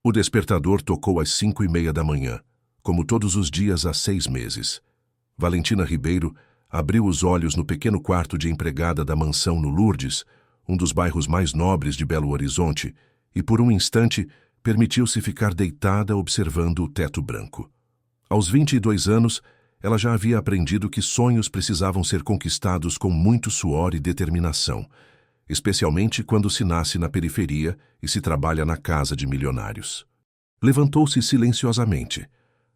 O despertador tocou às 5:30 da manhã, como todos os dias há 6 meses. Valentina Ribeiro abriu os olhos no pequeno quarto de empregada da mansão no Lourdes, um dos bairros mais nobres de Belo Horizonte, e por um instante permitiu-se ficar deitada observando o teto branco. Aos 22 anos, ela já havia aprendido que sonhos precisavam ser conquistados com muito suor e determinação, especialmente quando se nasce na periferia e se trabalha na casa de milionários. Levantou-se silenciosamente,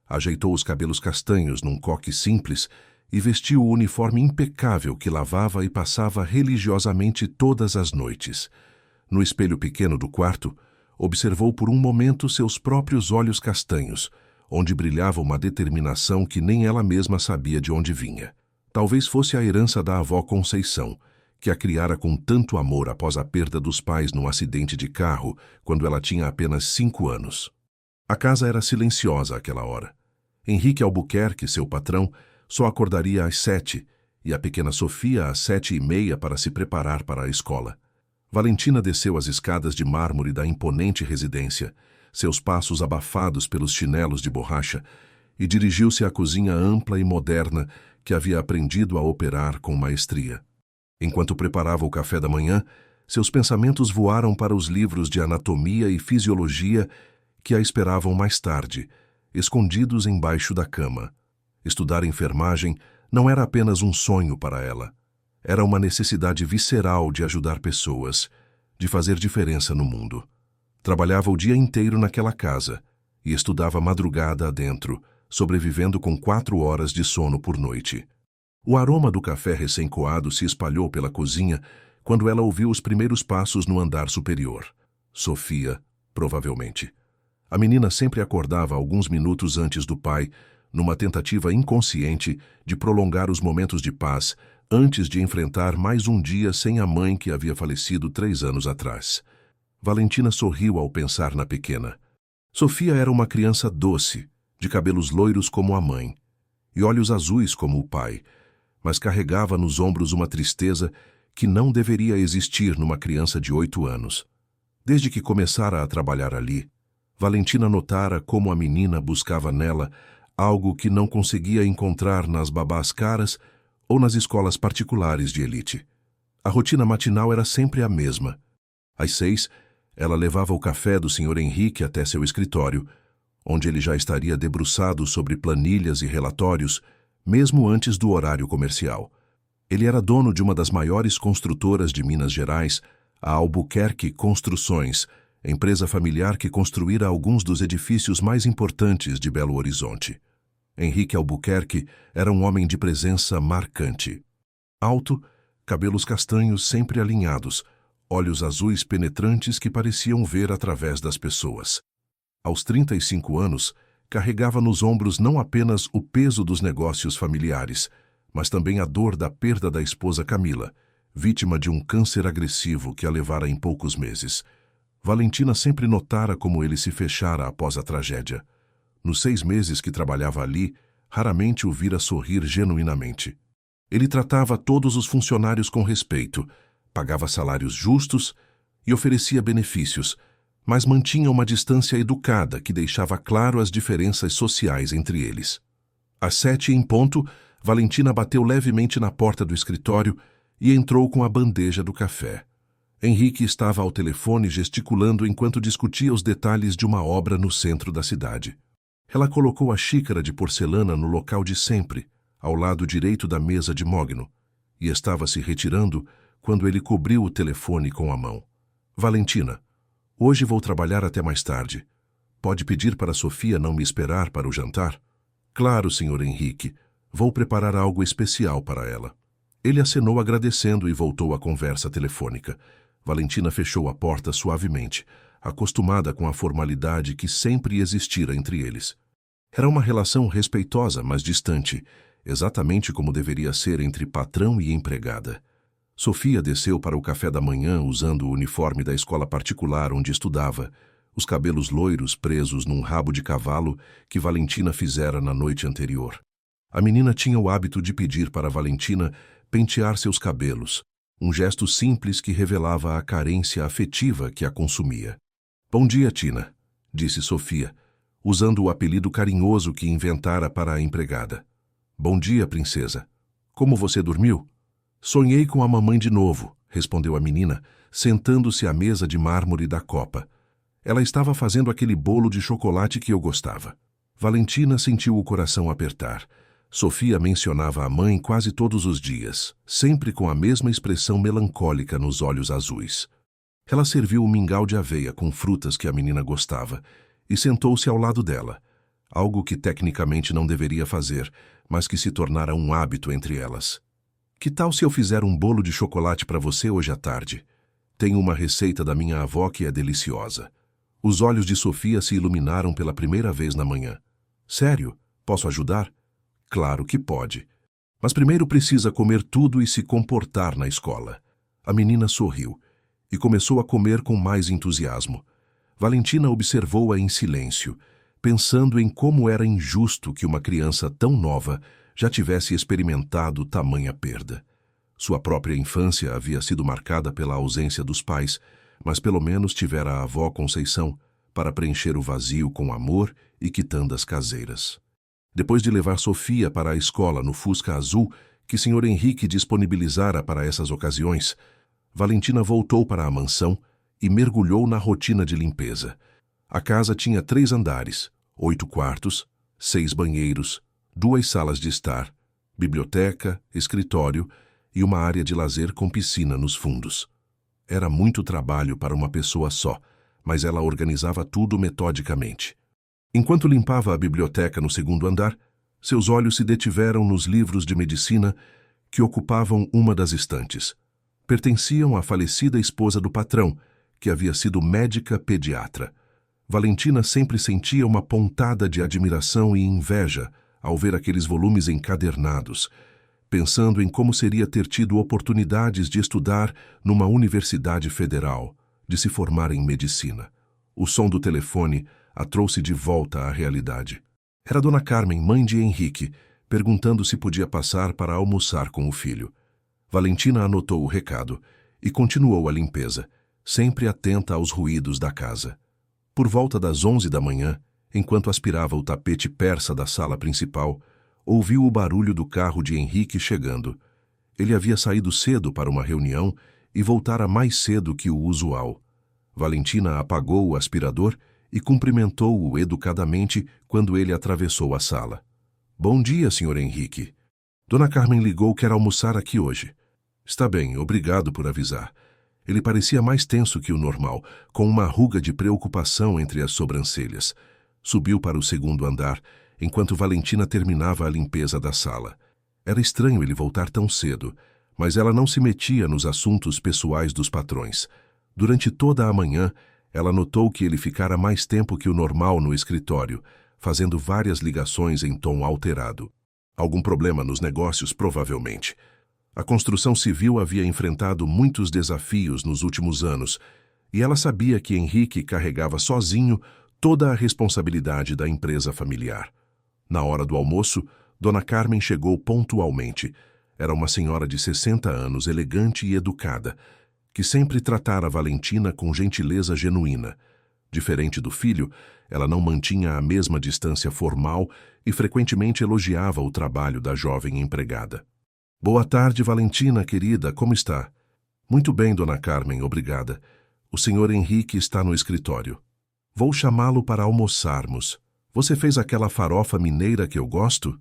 ajeitou os cabelos castanhos num coque simples e vestiu o uniforme impecável que lavava e passava religiosamente todas as noites. No espelho pequeno do quarto, observou por um momento seus próprios olhos castanhos, onde brilhava uma determinação que nem ela mesma sabia de onde vinha. Talvez fosse a herança da avó Conceição, que a criara com tanto amor após a perda dos pais num acidente de carro, quando ela tinha apenas 5 anos. A casa era silenciosa àquela hora. Henrique Albuquerque, seu patrão, só acordaria às 7, e a pequena Sofia às 7:30 para se preparar para a escola. Valentina desceu as escadas de mármore da imponente residência, seus passos abafados pelos chinelos de borracha, e dirigiu-se à cozinha ampla e moderna que havia aprendido a operar com maestria. Enquanto preparava o café da manhã, seus pensamentos voaram para os livros de anatomia e fisiologia que a esperavam mais tarde, escondidos embaixo da cama. Estudar enfermagem não era apenas um sonho para ela. Era uma necessidade visceral de ajudar pessoas, de fazer diferença no mundo. Trabalhava o dia inteiro naquela casa e estudava madrugada adentro, sobrevivendo com 4 horas de sono por noite. O aroma do café recém-coado se espalhou pela cozinha quando ela ouviu os primeiros passos no andar superior. Sofia, provavelmente. A menina sempre acordava alguns minutos antes do pai, numa tentativa inconsciente de prolongar os momentos de paz antes de enfrentar mais um dia sem a mãe que havia falecido 3 anos atrás. Valentina sorriu ao pensar na pequena. Sofia era uma criança doce, de cabelos loiros como a mãe, e olhos azuis como o pai, mas carregava nos ombros uma tristeza que não deveria existir numa criança de 8 anos. Desde que começara a trabalhar ali, Valentina notara como a menina buscava nela algo que não conseguia encontrar nas babás caras ou nas escolas particulares de elite. A rotina matinal era sempre a mesma. Às 6, ela levava o café do Sr. Henrique até seu escritório, onde ele já estaria debruçado sobre planilhas e relatórios, mesmo antes do horário comercial. Ele era dono de uma das maiores construtoras de Minas Gerais, a Albuquerque Construções, empresa familiar que construíra alguns dos edifícios mais importantes de Belo Horizonte. Henrique Albuquerque era um homem de presença marcante. Alto, cabelos castanhos sempre alinhados, olhos azuis penetrantes que pareciam ver através das pessoas. Aos 35 anos, carregava nos ombros não apenas o peso dos negócios familiares, mas também a dor da perda da esposa Camila, vítima de um câncer agressivo que a levara em poucos meses. Valentina sempre notara como ele se fechara após a tragédia. Nos 6 meses que trabalhava ali, raramente o vira sorrir genuinamente. Ele tratava todos os funcionários com respeito, pagava salários justos e oferecia benefícios, mas mantinha uma distância educada que deixava claro as diferenças sociais entre eles. Às 7 em ponto, Valentina bateu levemente na porta do escritório e entrou com a bandeja do café. Henrique estava ao telefone gesticulando enquanto discutia os detalhes de uma obra no centro da cidade. Ela colocou a xícara de porcelana no local de sempre, ao lado direito da mesa de mogno, e estava se retirando quando ele cobriu o telefone com a mão. Valentina, hoje vou trabalhar até mais tarde. Pode pedir para Sofia não me esperar para o jantar? Claro, Sr. Henrique. Vou preparar algo especial para ela. Ele acenou agradecendo e voltou à conversa telefônica. Valentina fechou a porta suavemente, acostumada com a formalidade que sempre existira entre eles. Era uma relação respeitosa, mas distante, exatamente como deveria ser entre patrão e empregada. Sofia desceu para o café da manhã usando o uniforme da escola particular onde estudava, os cabelos loiros presos num rabo de cavalo que Valentina fizera na noite anterior. A menina tinha o hábito de pedir para Valentina pentear seus cabelos, um gesto simples que revelava a carência afetiva que a consumia. Bom dia, Tina, disse Sofia, usando o apelido carinhoso que inventara para a empregada. Bom dia, princesa. Como você dormiu? Sonhei com a mamãe de novo, respondeu a menina, sentando-se à mesa de mármore da copa. Ela estava fazendo aquele bolo de chocolate que eu gostava. Valentina sentiu o coração apertar. Sofia mencionava a mãe quase todos os dias, sempre com a mesma expressão melancólica nos olhos azuis. Ela serviu um mingau de aveia com frutas que a menina gostava e sentou-se ao lado dela, algo que tecnicamente não deveria fazer, mas que se tornara um hábito entre elas. Que tal se eu fizer um bolo de chocolate para você hoje à tarde? Tenho uma receita da minha avó que é deliciosa. Os olhos de Sofia se iluminaram pela primeira vez na manhã. Sério? Posso ajudar? Claro que pode. Mas primeiro precisa comer tudo e se comportar na escola. A menina sorriu e começou a comer com mais entusiasmo. Valentina observou-a em silêncio, pensando em como era injusto que uma criança tão nova já tivesse experimentado tamanha perda. Sua própria infância havia sido marcada pela ausência dos pais, mas pelo menos tivera a avó Conceição para preencher o vazio com amor e quitandas caseiras. Depois de levar Sofia para a escola no Fusca azul que Sr. Henrique disponibilizara para essas ocasiões, Valentina voltou para a mansão e mergulhou na rotina de limpeza. A casa tinha 3 andares, 8 quartos, 6 banheiros, 2 salas de estar, biblioteca, escritório e uma área de lazer com piscina nos fundos. Era muito trabalho para uma pessoa só, mas ela organizava tudo metodicamente. Enquanto limpava a biblioteca no 2º andar, seus olhos se detiveram nos livros de medicina que ocupavam uma das estantes. Pertenciam à falecida esposa do patrão, que havia sido médica pediatra. Valentina sempre sentia uma pontada de admiração e inveja ao ver aqueles volumes encadernados, pensando em como seria ter tido oportunidades de estudar numa universidade federal, de se formar em medicina. O som do telefone a trouxe de volta à realidade. Era Dona Carmen, mãe de Henrique, perguntando se podia passar para almoçar com o filho. Valentina anotou o recado e continuou a limpeza, sempre atenta aos ruídos da casa. Por volta das 11 da manhã, enquanto aspirava o tapete persa da sala principal, ouviu o barulho do carro de Henrique chegando. Ele havia saído cedo para uma reunião e voltara mais cedo que o usual. Valentina apagou o aspirador e cumprimentou-o educadamente quando ele atravessou a sala. Bom dia, Sr. Henrique. Dona Carmen ligou que quer almoçar aqui hoje. Está bem, obrigado por avisar. Ele parecia mais tenso que o normal, com uma ruga de preocupação entre as sobrancelhas. Subiu para o 2º andar, enquanto Valentina terminava a limpeza da sala. Era estranho ele voltar tão cedo, mas ela não se metia nos assuntos pessoais dos patrões. Durante toda a manhã, ela notou que ele ficara mais tempo que o normal no escritório, fazendo várias ligações em tom alterado. Algum problema nos negócios, provavelmente. A construção civil havia enfrentado muitos desafios nos últimos anos, e ela sabia que Henrique carregava sozinho toda a responsabilidade da empresa familiar. Na hora do almoço, Dona Carmen chegou pontualmente. Era uma senhora de 60 anos, elegante e educada, que sempre tratara Valentina com gentileza genuína. Diferente do filho, ela não mantinha a mesma distância formal e frequentemente elogiava o trabalho da jovem empregada. Boa tarde, Valentina, querida, como está? Muito bem, Dona Carmen, obrigada. O Sr. Henrique está no escritório. Vou chamá-lo para almoçarmos. Você fez aquela farofa mineira que eu gosto?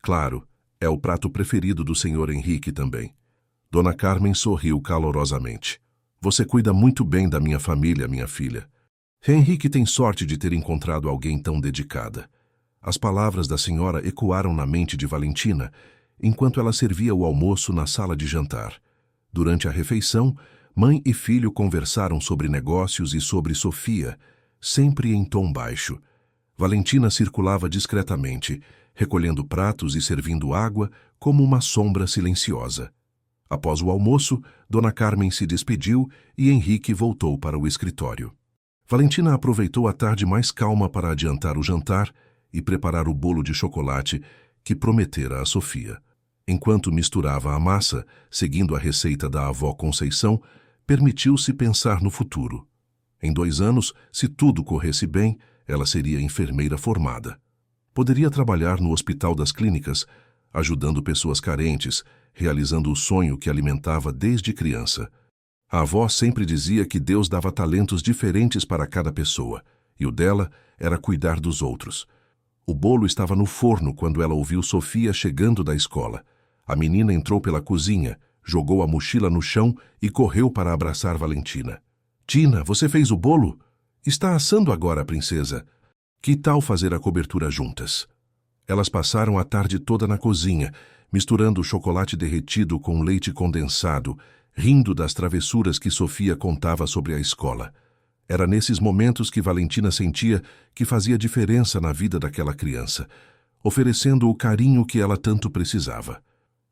Claro, é o prato preferido do Sr. Henrique também. Dona Carmen sorriu calorosamente. Você cuida muito bem da minha família, minha filha. Henrique tem sorte de ter encontrado alguém tão dedicada. As palavras da senhora ecoaram na mente de Valentina, enquanto ela servia o almoço na sala de jantar. Durante a refeição, mãe e filho conversaram sobre negócios e sobre Sofia, sempre em tom baixo. Valentina circulava discretamente, recolhendo pratos e servindo água como uma sombra silenciosa. Após o almoço, Dona Carmen se despediu e Henrique voltou para o escritório. Valentina aproveitou a tarde mais calma para adiantar o jantar e preparar o bolo de chocolate que prometera a Sofia. Enquanto misturava a massa, seguindo a receita da avó Conceição, permitiu-se pensar no futuro. Em 2 anos, se tudo corresse bem, ela seria enfermeira formada. Poderia trabalhar no Hospital das Clínicas, ajudando pessoas carentes, realizando o sonho que alimentava desde criança. A avó sempre dizia que Deus dava talentos diferentes para cada pessoa, e o dela era cuidar dos outros. O bolo estava no forno quando ela ouviu Sofia chegando da escola. A menina entrou pela cozinha, jogou a mochila no chão e correu para abraçar Valentina. Tina, você fez o bolo? Está assando agora, princesa. Que tal fazer a cobertura juntas? Elas passaram a tarde toda na cozinha, misturando o chocolate derretido com leite condensado, rindo das travessuras que Sofia contava sobre a escola. Era nesses momentos que Valentina sentia que fazia diferença na vida daquela criança, oferecendo o carinho que ela tanto precisava.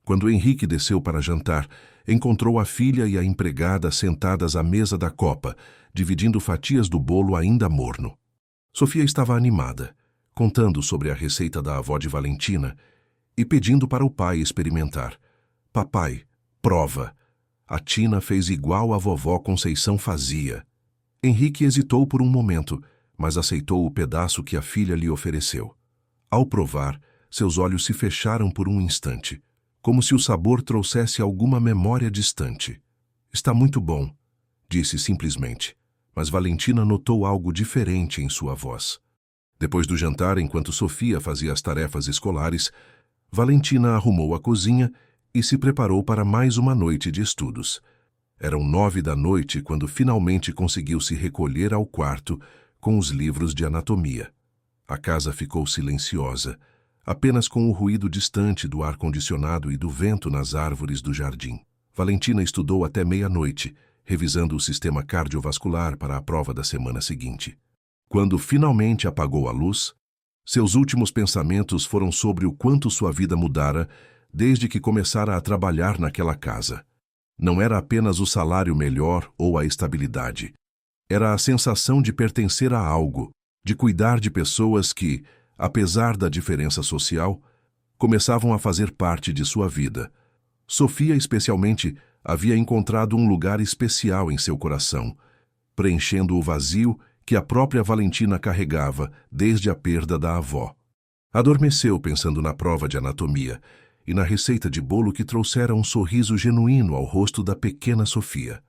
Quando Henrique desceu para jantar, encontrou a filha e a empregada sentadas à mesa da copa, dividindo fatias do bolo ainda morno. Sofia estava animada, contando sobre a receita da avó de Valentina e pedindo para o pai experimentar. Papai, prova. A Tina fez igual a vovó Conceição fazia. Henrique hesitou por um momento, mas aceitou o pedaço que a filha lhe ofereceu. Ao provar, seus olhos se fecharam por um instante, como se o sabor trouxesse alguma memória distante. Está muito bom, disse simplesmente, mas Valentina notou algo diferente em sua voz. Depois do jantar, enquanto Sofia fazia as tarefas escolares, Valentina arrumou a cozinha e se preparou para mais uma noite de estudos. Eram 9 da noite quando finalmente conseguiu se recolher ao quarto com os livros de anatomia. A casa ficou silenciosa, apenas com o ruído distante do ar-condicionado e do vento nas árvores do jardim. Valentina estudou até meia-noite, revisando o sistema cardiovascular para a prova da semana seguinte. Quando finalmente apagou a luz, seus últimos pensamentos foram sobre o quanto sua vida mudara desde que começara a trabalhar naquela casa. Não era apenas o salário melhor ou a estabilidade. Era a sensação de pertencer a algo, de cuidar de pessoas que, apesar da diferença social, começavam a fazer parte de sua vida. Sofia, especialmente, havia encontrado um lugar especial em seu coração, preenchendo o vazio que a própria Valentina carregava desde a perda da avó. Adormeceu pensando na prova de anatomia e na receita de bolo que trouxera um sorriso genuíno ao rosto da pequena Sofia.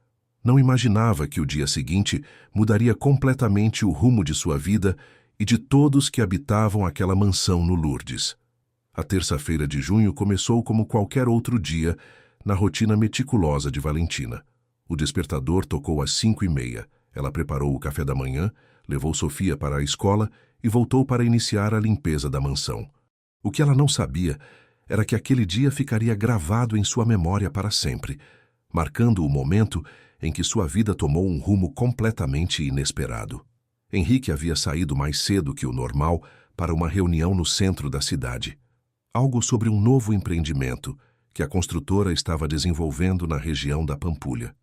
Não imaginava que o dia seguinte mudaria completamente o rumo de sua vida e de todos que habitavam aquela mansão no Lourdes. A terça-feira de junho começou como qualquer outro dia, na rotina meticulosa de Valentina. O despertador tocou às 5h30. Ela preparou o café da manhã, levou Sofia para a escola e voltou para iniciar a limpeza da mansão. O que ela não sabia era que aquele dia ficaria gravado em sua memória para sempre, marcando o momento em que sua vida tomou um rumo completamente inesperado. Henrique havia saído mais cedo que o normal para uma reunião no centro da cidade. Algo sobre um novo empreendimento que a construtora estava desenvolvendo na região da Pampulha.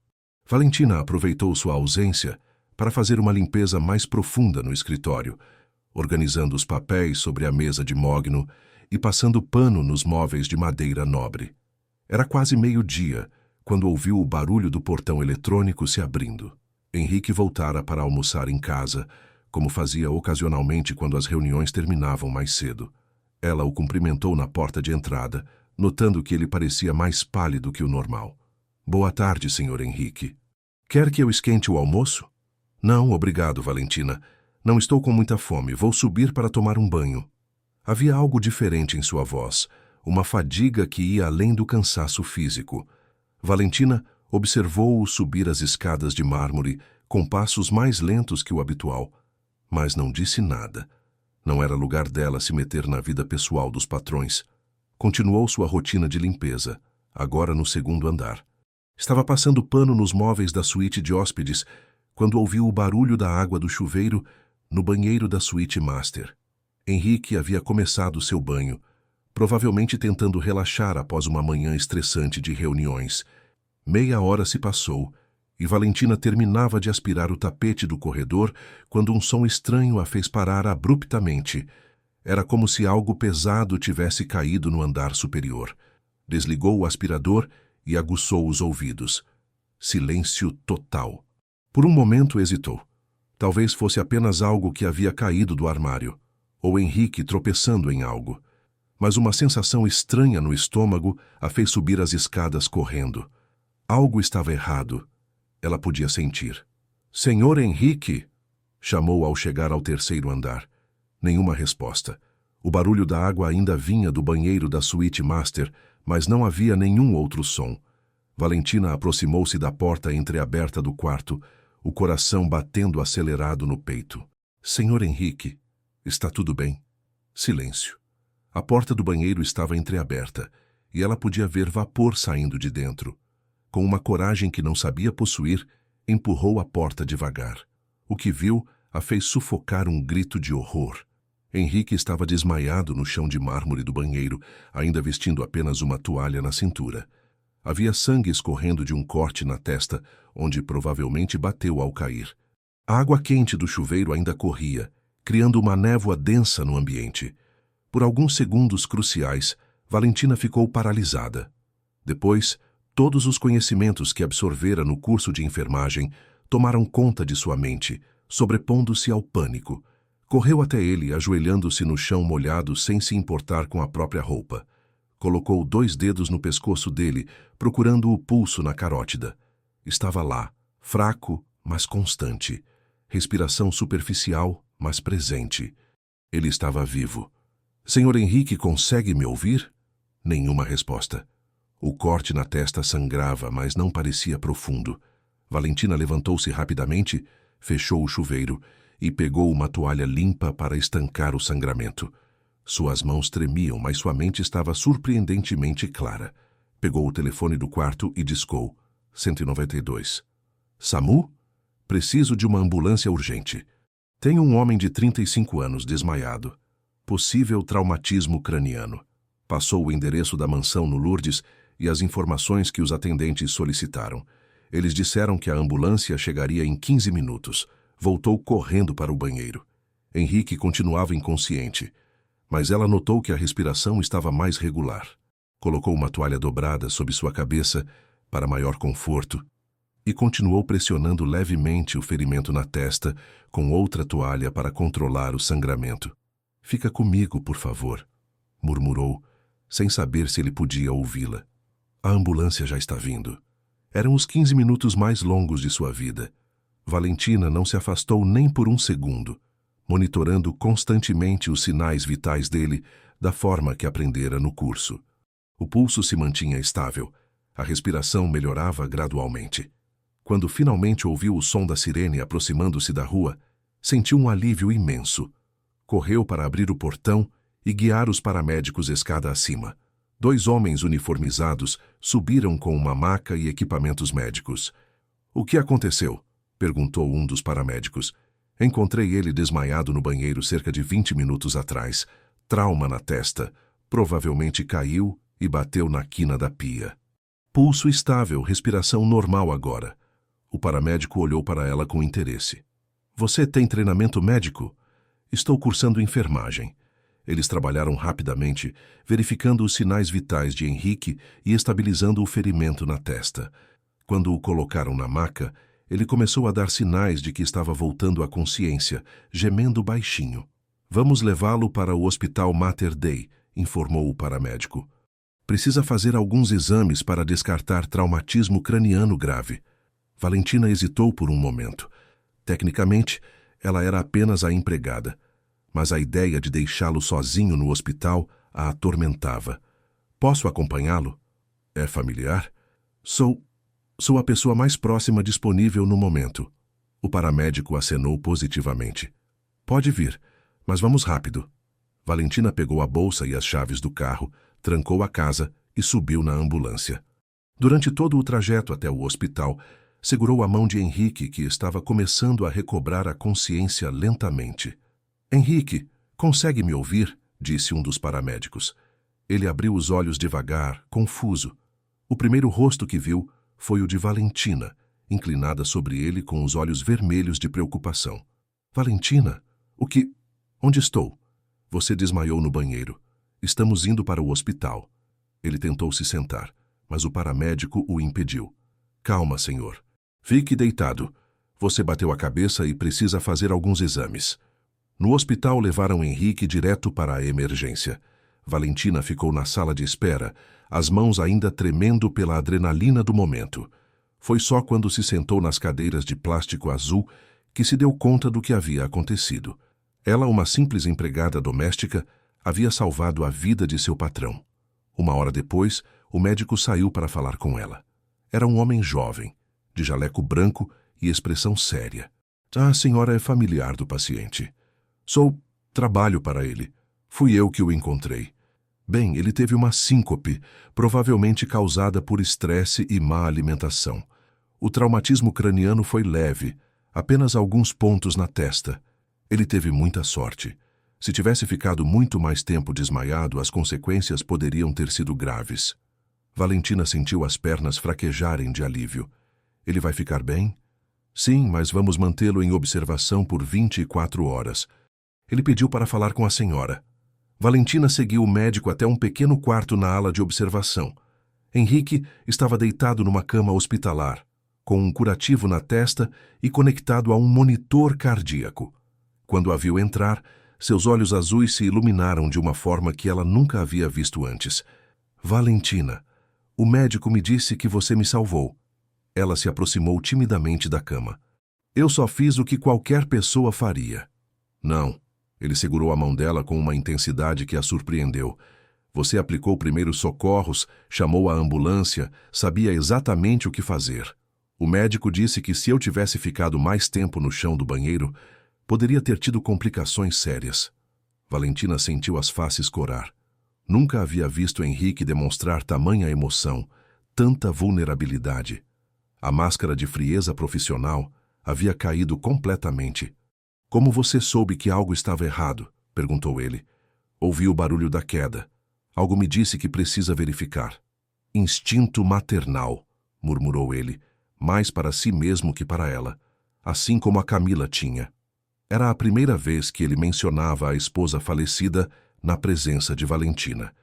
Valentina aproveitou sua ausência para fazer uma limpeza mais profunda no escritório, organizando os papéis sobre a mesa de mogno e passando pano nos móveis de madeira nobre. Era quase meio-dia quando ouviu o barulho do portão eletrônico se abrindo. Henrique voltara para almoçar em casa, como fazia ocasionalmente quando as reuniões terminavam mais cedo. Ela o cumprimentou na porta de entrada, notando que ele parecia mais pálido que o normal. Boa tarde, Sr. Henrique. Quer que eu esquente o almoço? Não, obrigado, Valentina. Não estou com muita fome. Vou subir para tomar um banho. Havia algo diferente em sua voz, uma fadiga que ia além do cansaço físico. Valentina observou-o subir as escadas de mármore com passos mais lentos que o habitual, mas não disse nada. Não era lugar dela se meter na vida pessoal dos patrões. Continuou sua rotina de limpeza, agora no segundo andar. Estava passando pano nos móveis da suíte de hóspedes quando ouviu o barulho da água do chuveiro no banheiro da suíte master. Henrique havia começado seu banho, provavelmente tentando relaxar após uma manhã estressante de reuniões. Meia hora se passou e Valentina terminava de aspirar o tapete do corredor quando um som estranho a fez parar abruptamente. Era como se algo pesado tivesse caído no andar superior. Desligou o aspirador e aguçou os ouvidos. Silêncio total. Por um momento hesitou. Talvez fosse apenas algo que havia caído do armário, ou Henrique tropeçando em algo. Mas uma sensação estranha no estômago a fez subir as escadas correndo. Algo estava errado. Ela podia sentir. "Senhor Henrique!" chamou ao chegar ao terceiro andar. Nenhuma resposta. O barulho da água ainda vinha do banheiro da suíte master, mas não havia nenhum outro som. Valentina aproximou-se da porta entreaberta do quarto, o coração batendo acelerado no peito. "Senhor Henrique, está tudo bem?" Silêncio. A porta do banheiro estava entreaberta, e ela podia ver vapor saindo de dentro. Com uma coragem que não sabia possuir, empurrou a porta devagar. O que viu a fez sufocar um grito de horror. Henrique estava desmaiado no chão de mármore do banheiro, ainda vestindo apenas uma toalha na cintura. Havia sangue escorrendo de um corte na testa, onde provavelmente bateu ao cair. A água quente do chuveiro ainda corria, criando uma névoa densa no ambiente. Por alguns segundos cruciais, Valentina ficou paralisada. Depois, todos os conhecimentos que absorvera no curso de enfermagem tomaram conta de sua mente, sobrepondo-se ao pânico. Correu até ele, ajoelhando-se no chão molhado sem se importar com a própria roupa. Colocou 2 dedos no pescoço dele, procurando o pulso na carótida. Estava lá, fraco, mas constante. Respiração superficial, mas presente. Ele estava vivo. "Senhor Henrique, consegue me ouvir?" Nenhuma resposta. O corte na testa sangrava, mas não parecia profundo. Valentina levantou-se rapidamente, fechou o chuveiro e pegou uma toalha limpa para estancar o sangramento. Suas mãos tremiam, mas sua mente estava surpreendentemente clara. Pegou o telefone do quarto e discou. 192. "SAMU? Preciso de uma ambulância urgente. Tenho um homem de 35 anos desmaiado. Possível traumatismo craniano." Passou o endereço da mansão no Lourdes e as informações que os atendentes solicitaram. Eles disseram que a ambulância chegaria em 15 minutos. Voltou correndo para o banheiro. Henrique continuava inconsciente, mas ela notou que a respiração estava mais regular. Colocou uma toalha dobrada sob sua cabeça para maior conforto e continuou pressionando levemente o ferimento na testa com outra toalha para controlar o sangramento. "Fica comigo, por favor", murmurou, sem saber se ele podia ouvi-la. A ambulância já está vindo. Eram os 15 minutos mais longos de sua vida. Valentina não se afastou nem por um segundo, monitorando constantemente os sinais vitais dele da forma que aprendera no curso. O pulso se mantinha estável, a respiração melhorava gradualmente. Quando finalmente ouviu o som da sirene aproximando-se da rua, sentiu um alívio imenso. Correu para abrir o portão e guiar os paramédicos escada acima. 2 homens uniformizados subiram com uma maca e equipamentos médicos. "O que aconteceu?" perguntou um dos paramédicos. "Encontrei ele desmaiado no banheiro cerca de 20 minutos atrás. Trauma na testa. Provavelmente caiu e bateu na quina da pia. Pulso estável, respiração normal agora." O paramédico olhou para ela com interesse. "Você tem treinamento médico?" "Estou cursando enfermagem." Eles trabalharam rapidamente, verificando os sinais vitais de Henrique e estabilizando o ferimento na testa. Quando o colocaram na maca, ele começou a dar sinais de que estava voltando à consciência, gemendo baixinho. "Vamos levá-lo para o Hospital Mater Dei", informou o paramédico. "Precisa fazer alguns exames para descartar traumatismo craniano grave." Valentina hesitou por um momento. Tecnicamente, ela era apenas a empregada, mas a ideia de deixá-lo sozinho no hospital a atormentava. "Posso acompanhá-lo? É familiar?" Sou a pessoa mais próxima disponível no momento." O paramédico acenou positivamente. "Pode vir, mas vamos rápido." Valentina pegou a bolsa e as chaves do carro, trancou a casa e subiu na ambulância. Durante todo o trajeto até o hospital, segurou a mão de Henrique, que estava começando a recobrar a consciência lentamente. "Henrique, consegue me ouvir?" disse um dos paramédicos. Ele abriu os olhos devagar, confuso. O primeiro rosto que viu foi o de Valentina, inclinada sobre ele com os olhos vermelhos de preocupação. "Valentina, o que... Onde estou?" "Você desmaiou no banheiro. Estamos indo para o hospital." Ele tentou se sentar, mas o paramédico o impediu. "Calma, senhor. Fique deitado. Você bateu a cabeça e precisa fazer alguns exames. No hospital levaram Henrique direto para a emergência. Valentina ficou na sala de espera, as mãos ainda tremendo pela adrenalina do momento. Foi só quando se sentou nas cadeiras de plástico azul que se deu conta do que havia acontecido. Ela, uma simples empregada doméstica, havia salvado a vida de seu patrão. Uma hora depois, o médico saiu para falar com ela. Era um homem jovem, de jaleco branco e expressão séria. A senhora é familiar do paciente. Trabalho para ele. Fui eu que o encontrei. Bem, ele teve uma síncope, provavelmente causada por estresse e má alimentação. O traumatismo craniano foi leve, apenas alguns pontos na testa. Ele teve muita sorte. Se tivesse ficado muito mais tempo desmaiado, as consequências poderiam ter sido graves. Valentina sentiu as pernas fraquejarem de alívio. Ele vai ficar bem? Sim, mas vamos mantê-lo em observação por 24 horas. Ele pediu para falar com a senhora. Valentina seguiu o médico até um pequeno quarto na ala de observação. Henrique estava deitado numa cama hospitalar, com um curativo na testa e conectado a um monitor cardíaco. Quando a viu entrar, seus olhos azuis se iluminaram de uma forma que ela nunca havia visto antes. Valentina, o médico me disse que você me salvou. Ela se aproximou timidamente da cama. Eu só fiz o que qualquer pessoa faria. Não. Ele segurou a mão dela com uma intensidade que a surpreendeu. Você aplicou primeiros socorros, chamou a ambulância, sabia exatamente o que fazer. O médico disse que se eu tivesse ficado mais tempo no chão do banheiro, poderia ter tido complicações sérias. Valentina sentiu as faces corar. Nunca havia visto Henrique demonstrar tamanha emoção, tanta vulnerabilidade. A máscara de frieza profissional havia caído completamente. Como você soube que algo estava errado? Perguntou ele. Ouvi o barulho da queda. Algo me disse que precisa verificar. Instinto maternal, murmurou ele, mais para si mesmo que para ela, assim como a Camila tinha. Era a primeira vez que ele mencionava a esposa falecida na presença de Valentina.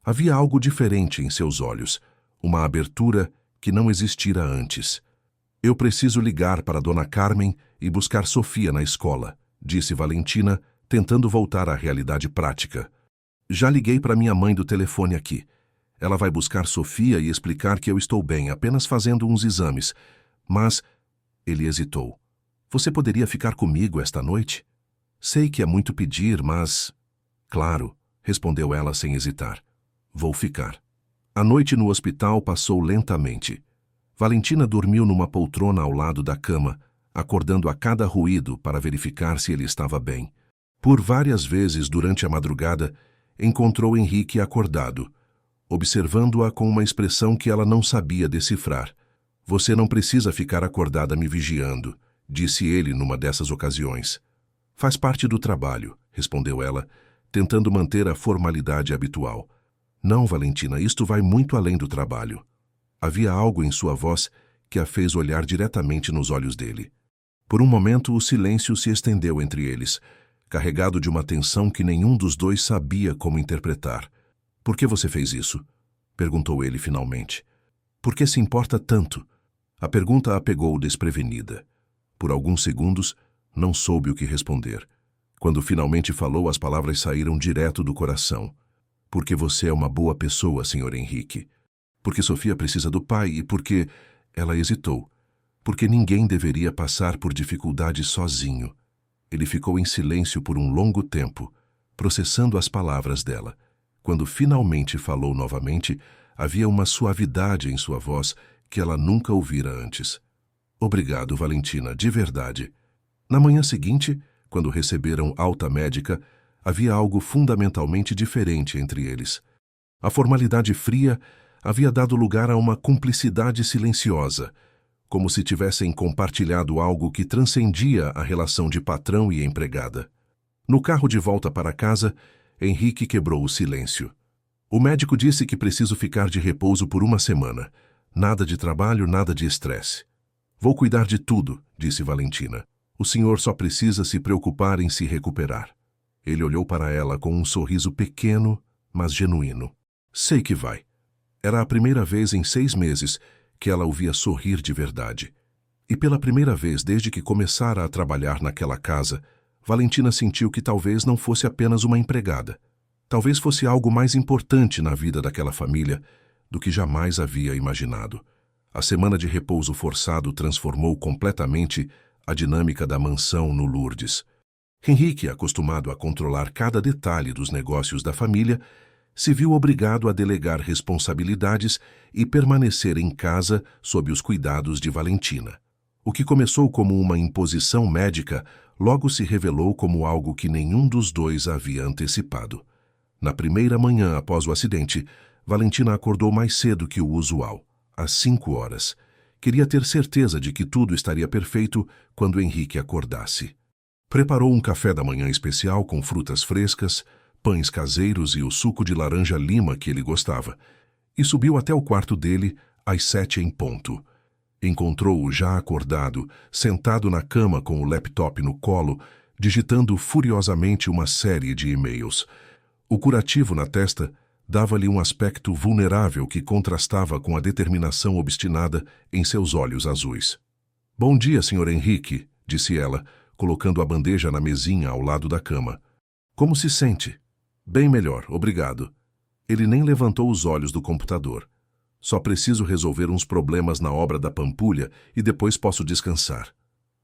Havia algo diferente em seus olhos, uma abertura que não existira antes. Eu preciso ligar para Dona Carmen e buscar Sofia na escola, disse Valentina, tentando voltar à realidade prática. Já liguei para minha mãe do telefone aqui. Ela vai buscar Sofia e explicar que eu estou bem, apenas fazendo uns exames. Mas... Ele hesitou. Você poderia ficar comigo esta noite? Sei que é muito pedir, mas... Claro, respondeu ela sem hesitar. Vou ficar. A noite no hospital passou lentamente. Valentina dormiu numa poltrona ao lado da cama, acordando a cada ruído para verificar se ele estava bem. Por várias vezes durante a madrugada, encontrou Henrique acordado, observando-a com uma expressão que ela não sabia decifrar. Você não precisa ficar acordada me vigiando, disse ele numa dessas ocasiões. Faz parte do trabalho, respondeu ela, tentando manter a formalidade habitual. Não, Valentina, isto vai muito além do trabalho. Havia algo em sua voz que a fez olhar diretamente nos olhos dele. Por um momento, o silêncio se estendeu entre eles, carregado de uma tensão que nenhum dos dois sabia como interpretar. Por que você fez isso? Perguntou ele finalmente. Por que se importa tanto? A pergunta a pegou desprevenida. Por alguns segundos, não soube o que responder. Quando finalmente falou, as palavras saíram direto do coração. Porque você é uma boa pessoa, Sr. Henrique. Porque Sofia precisa do pai e porque... Ela hesitou. Porque ninguém deveria passar por dificuldade sozinho. Ele ficou em silêncio por um longo tempo, processando as palavras dela. Quando finalmente falou novamente, havia uma suavidade em sua voz que ela nunca ouvira antes. Obrigado, Valentina, de verdade. Na manhã seguinte, quando receberam alta médica, havia algo fundamentalmente diferente entre eles. A formalidade fria havia dado lugar a uma cumplicidade silenciosa, como se tivessem compartilhado algo que transcendia a relação de patrão e empregada. No carro de volta para casa, Henrique quebrou o silêncio. O médico disse que preciso ficar de repouso por uma semana. Nada de trabalho, nada de estresse. Vou cuidar de tudo, disse Valentina. O senhor só precisa se preocupar em se recuperar. Ele olhou para ela com um sorriso pequeno, mas genuíno. Sei que vai. Era a primeira vez em 6 meses que ela o via sorrir de verdade. E pela primeira vez desde que começara a trabalhar naquela casa, Valentina sentiu que talvez não fosse apenas uma empregada. Talvez fosse algo mais importante na vida daquela família do que jamais havia imaginado. A semana de repouso forçado transformou completamente a dinâmica da mansão no Lourdes. Henrique, acostumado a controlar cada detalhe dos negócios da família, se viu obrigado a delegar responsabilidades e permanecer em casa sob os cuidados de Valentina. O que começou como uma imposição médica logo se revelou como algo que nenhum dos dois havia antecipado. Na primeira manhã após o acidente, Valentina acordou mais cedo que o usual, às 5 horas. Queria ter certeza de que tudo estaria perfeito quando Henrique acordasse. Preparou um café da manhã especial com frutas frescas, pães caseiros e o suco de laranja-lima que ele gostava, e subiu até o quarto dele às 7 em ponto. Encontrou-o já acordado, sentado na cama com o laptop no colo, digitando furiosamente uma série de e-mails. O curativo na testa dava-lhe um aspecto vulnerável que contrastava com a determinação obstinada em seus olhos azuis. "Bom dia, Sr. Henrique", disse ela, colocando a bandeja na mesinha ao lado da cama. "Como se sente?" "Bem melhor, obrigado." Ele nem levantou os olhos do computador. "Só preciso resolver uns problemas na obra da Pampulha e depois posso descansar."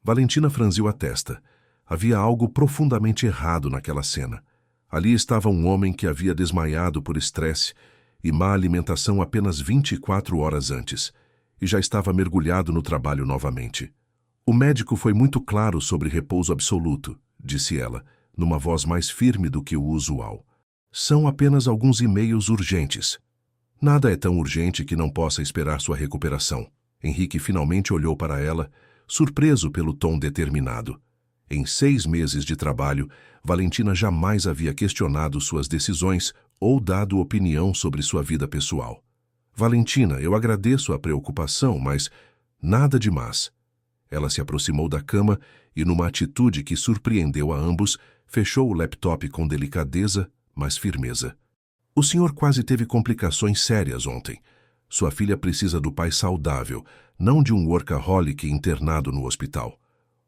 Valentina franziu a testa. Havia algo profundamente errado naquela cena. Ali estava um homem que havia desmaiado por estresse e má alimentação apenas 24 horas antes, e já estava mergulhado no trabalho novamente. "O médico foi muito claro sobre repouso absoluto", disse ela, numa voz mais firme do que o usual. "São apenas alguns e-mails urgentes. Nada é tão urgente que não possa esperar sua recuperação." Henrique finalmente olhou para ela, surpreso pelo tom determinado. Em 6 meses de trabalho, Valentina jamais havia questionado suas decisões ou dado opinião sobre sua vida pessoal. "Valentina, eu agradeço a preocupação, mas nada demais." Ela se aproximou da cama e, numa atitude que surpreendeu a ambos, fechou o laptop com delicadeza, mas firmeza. "O senhor quase teve complicações sérias ontem. Sua filha precisa do pai saudável, não de um workaholic internado no hospital."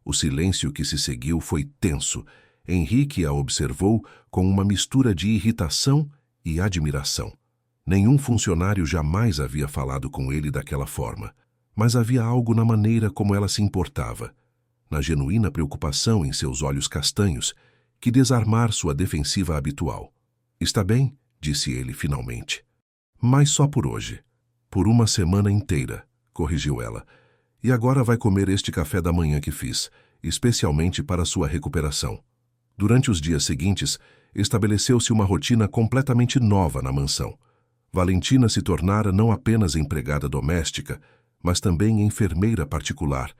O silêncio que se seguiu foi tenso. Henrique a observou com uma mistura de irritação e admiração. Nenhum funcionário jamais havia falado com ele daquela forma, mas havia algo na maneira como ela se importava, na genuína preocupação em seus olhos castanhos, que desarmar sua defensiva habitual. "Está bem?" disse ele finalmente. "Mas só por hoje." "Por uma semana inteira", corrigiu ela. "E agora vai comer este café da manhã que fiz, especialmente para sua recuperação." Durante os dias seguintes, estabeleceu-se uma rotina completamente nova na mansão. Valentina se tornara não apenas empregada doméstica, mas também enfermeira particular,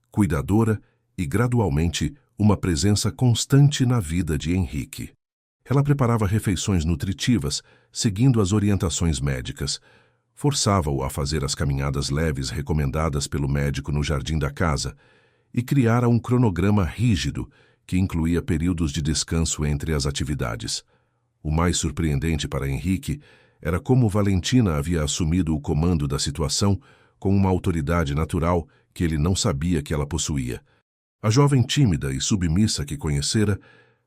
cuidadora e, gradualmente, uma presença constante na vida de Henrique. Ela preparava refeições nutritivas, seguindo as orientações médicas. Forçava-o a fazer as caminhadas leves recomendadas pelo médico no jardim da casa e criara um cronograma rígido que incluía períodos de descanso entre as atividades. O mais surpreendente para Henrique era como Valentina havia assumido o comando da situação com uma autoridade natural que ele não sabia que ela possuía. A jovem tímida e submissa que conhecera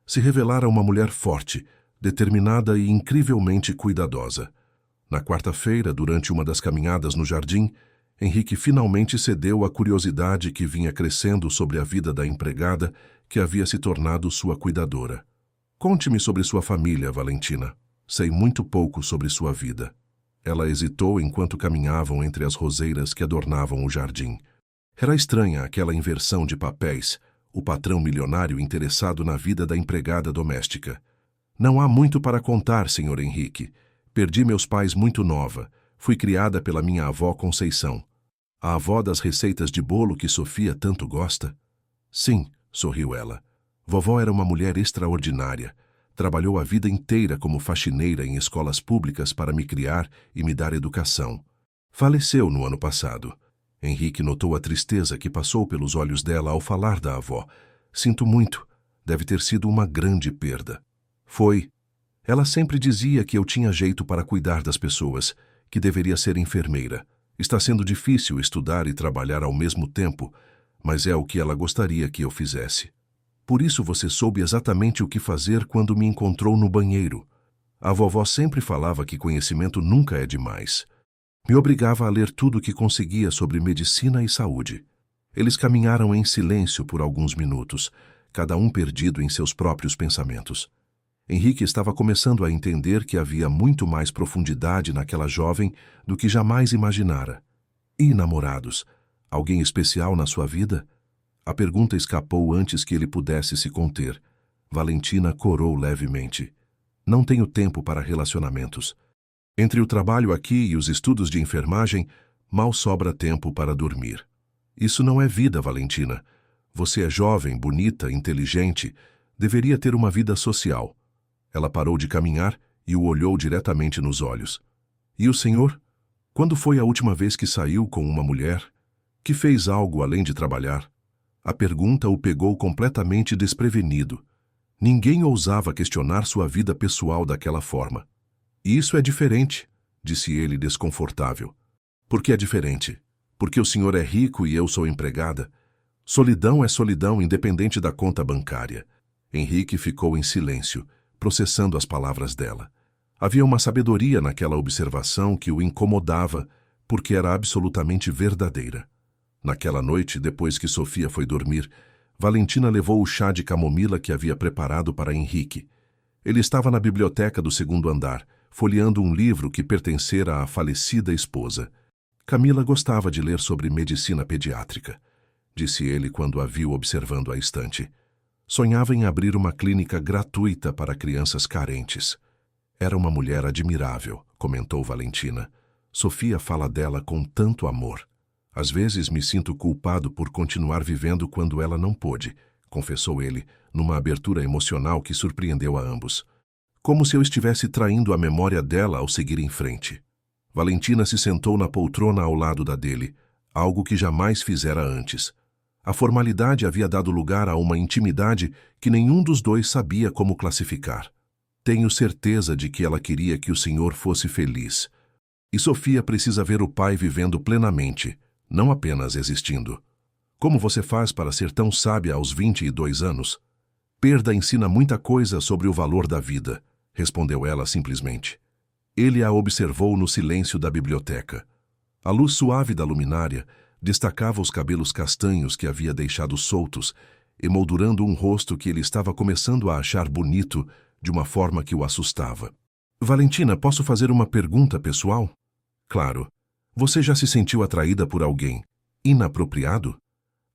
se revelara uma mulher forte, determinada e incrivelmente cuidadosa. Na quarta-feira, durante uma das caminhadas no jardim, Henrique finalmente cedeu à curiosidade que vinha crescendo sobre a vida da empregada que havia se tornado sua cuidadora. "Conte-me sobre sua família, Valentina. Sei muito pouco sobre sua vida." Ela hesitou enquanto caminhavam entre as roseiras que adornavam o jardim. Era estranha aquela inversão de papéis, o patrão milionário interessado na vida da empregada doméstica. "Não há muito para contar, Sr. Henrique. Perdi meus pais muito nova. Fui criada pela minha avó Conceição. A avó das receitas de bolo que Sofia tanto gosta?" "Sim", sorriu ela. "Vovó era uma mulher extraordinária. Trabalhou a vida inteira como faxineira em escolas públicas para me criar e me dar educação. Faleceu no ano passado." Henrique notou a tristeza que passou pelos olhos dela ao falar da avó. "Sinto muito. Deve ter sido uma grande perda." "Foi. Ela sempre dizia que eu tinha jeito para cuidar das pessoas, que deveria ser enfermeira. Está sendo difícil estudar e trabalhar ao mesmo tempo, mas é o que ela gostaria que eu fizesse. Por isso você soube exatamente o que fazer quando me encontrou no banheiro. A vovó sempre falava que conhecimento nunca é demais. Me obrigava a ler tudo o que conseguia sobre medicina e saúde. Eles caminharam em silêncio por alguns minutos, cada um perdido em seus próprios pensamentos. Henrique estava começando a entender que havia muito mais profundidade naquela jovem do que jamais imaginara. E namorados? Alguém especial na sua vida? A pergunta escapou antes que ele pudesse se conter. Valentina corou levemente. Não tenho tempo para relacionamentos. Entre o trabalho aqui e os estudos de enfermagem, mal sobra tempo para dormir. Isso não é vida, Valentina. Você é jovem, bonita, inteligente. Deveria ter uma vida social. Ela parou de caminhar e o olhou diretamente nos olhos. E o senhor? Quando foi a última vez que saiu com uma mulher? Que fez algo além de trabalhar? A pergunta o pegou completamente desprevenido. Ninguém ousava questionar sua vida pessoal daquela forma. Isso é diferente, disse ele desconfortável. Por que é diferente? Porque o senhor é rico e eu sou empregada. Solidão é solidão independente da conta bancária. Henrique ficou em silêncio, processando as palavras dela. Havia uma sabedoria naquela observação que o incomodava, porque era absolutamente verdadeira. Naquela noite, depois que Sofia foi dormir, Valentina levou o chá de camomila que havia preparado para Henrique. Ele estava na biblioteca do segundo andar, folheando um livro que pertencera à falecida esposa. Camila gostava de ler sobre medicina pediátrica, disse ele quando a viu observando a estante. Sonhava em abrir uma clínica gratuita para crianças carentes. Era uma mulher admirável, comentou Valentina. Sofia fala dela com tanto amor. Às vezes me sinto culpado por continuar vivendo quando ela não pôde, confessou ele, numa abertura emocional que surpreendeu a ambos. Como se eu estivesse traindo a memória dela ao seguir em frente. Valentina se sentou na poltrona ao lado da dele, algo que jamais fizera antes. A formalidade havia dado lugar a uma intimidade que nenhum dos dois sabia como classificar. Tenho certeza de que ela queria que o senhor fosse feliz. E Sofia precisa ver o pai vivendo plenamente, não apenas existindo. Como você faz para ser tão sábia aos 22 anos? Perda ensina muita coisa sobre o valor da vida, respondeu ela simplesmente. Ele a observou no silêncio da biblioteca. A luz suave da luminária destacava os cabelos castanhos que havia deixado soltos, emoldurando um rosto que ele estava começando a achar bonito de uma forma que o assustava. Valentina, posso fazer uma pergunta pessoal? Claro. Você já se sentiu atraída por alguém inapropriado?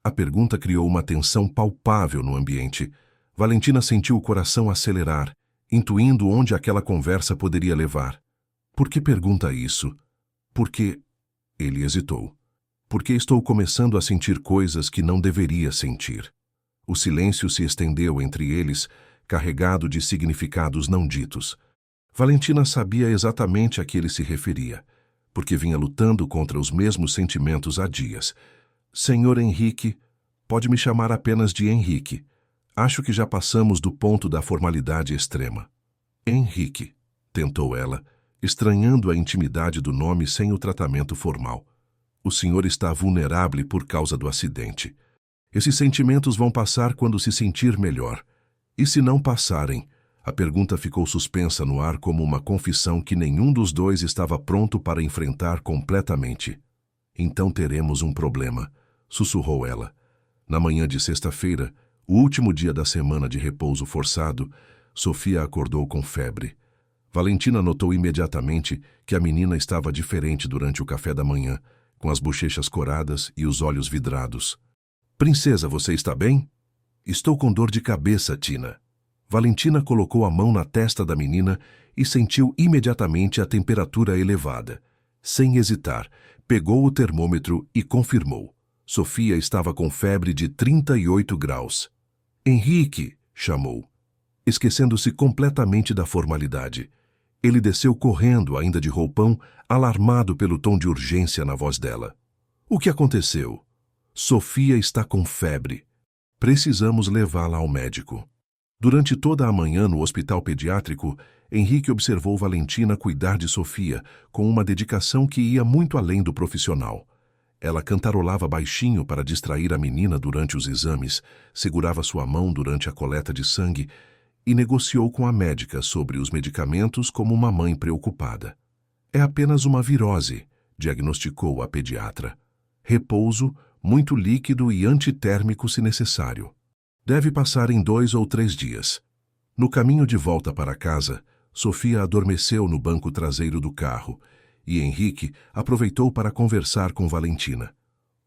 A pergunta criou uma tensão palpável no ambiente. Valentina sentiu o coração acelerar, intuindo onde aquela conversa poderia levar. Por que pergunta isso? Porque... Ele hesitou. Porque estou começando a sentir coisas que não deveria sentir. O silêncio se estendeu entre eles, carregado de significados não ditos. Valentina sabia exatamente a que ele se referia, porque vinha lutando contra os mesmos sentimentos há dias. Senhor Henrique, pode me chamar apenas de Henrique. Acho que já passamos do ponto da formalidade extrema. Henrique, tentou ela, estranhando a intimidade do nome sem o tratamento formal. O senhor está vulnerável por causa do acidente. Esses sentimentos vão passar quando se sentir melhor. E se não passarem? A pergunta ficou suspensa no ar como uma confissão que nenhum dos dois estava pronto para enfrentar completamente. Então teremos um problema, sussurrou ela. Na manhã de sexta-feira, o último dia da semana de repouso forçado, Sofia acordou com febre. Valentina notou imediatamente que a menina estava diferente durante o café da manhã, com as bochechas coradas e os olhos vidrados. Princesa, você está bem? Estou com dor de cabeça, Tina. Valentina colocou a mão na testa da menina e sentiu imediatamente a temperatura elevada. Sem hesitar, pegou o termômetro e confirmou. Sofia estava com febre de 38 graus. Henrique, chamou, esquecendo-se completamente da formalidade. Ele desceu correndo, ainda de roupão, alarmado pelo tom de urgência na voz dela. O que aconteceu? Sofia está com febre. Precisamos levá-la ao médico. Durante toda a manhã no hospital pediátrico, Henrique observou Valentina cuidar de Sofia com uma dedicação que ia muito além do profissional. Ela cantarolava baixinho para distrair a menina durante os exames, segurava sua mão durante a coleta de sangue e negociou com a médica sobre os medicamentos como uma mãe preocupada. É apenas uma virose, diagnosticou a pediatra. Repouso, muito líquido e antitérmico se necessário. Deve passar em 2 ou 3 dias. No caminho de volta para casa, Sofia adormeceu no banco traseiro do carro e Henrique aproveitou para conversar com Valentina.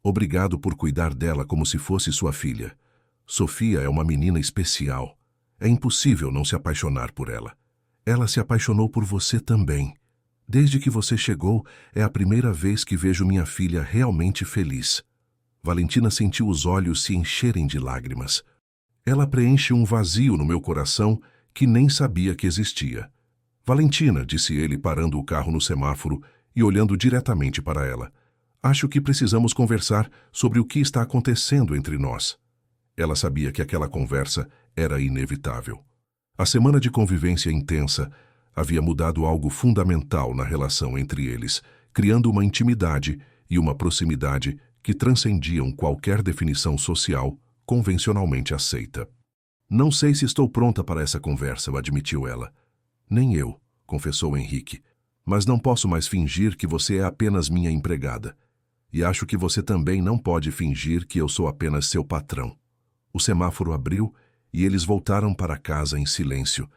Obrigado por cuidar dela como se fosse sua filha. Sofia é uma menina especial. É impossível não se apaixonar por ela. Ela se apaixonou por você também. Desde que você chegou, é a primeira vez que vejo minha filha realmente feliz. Valentina sentiu os olhos se encherem de lágrimas. Ela preenche um vazio no meu coração que nem sabia que existia. Valentina, disse ele parando o carro no semáforo e olhando diretamente para ela. Acho que precisamos conversar sobre o que está acontecendo entre nós. Ela sabia que aquela conversa era inevitável. A semana de convivência intensa havia mudado algo fundamental na relação entre eles, criando uma intimidade e uma proximidade que transcendiam qualquer definição social convencionalmente aceita. Não sei se estou pronta para essa conversa, admitiu ela. Nem eu, confessou Henrique, mas não posso mais fingir que você é apenas minha empregada. E acho que você também não pode fingir que eu sou apenas seu patrão. O semáforo abriu e eles voltaram para casa em silêncio,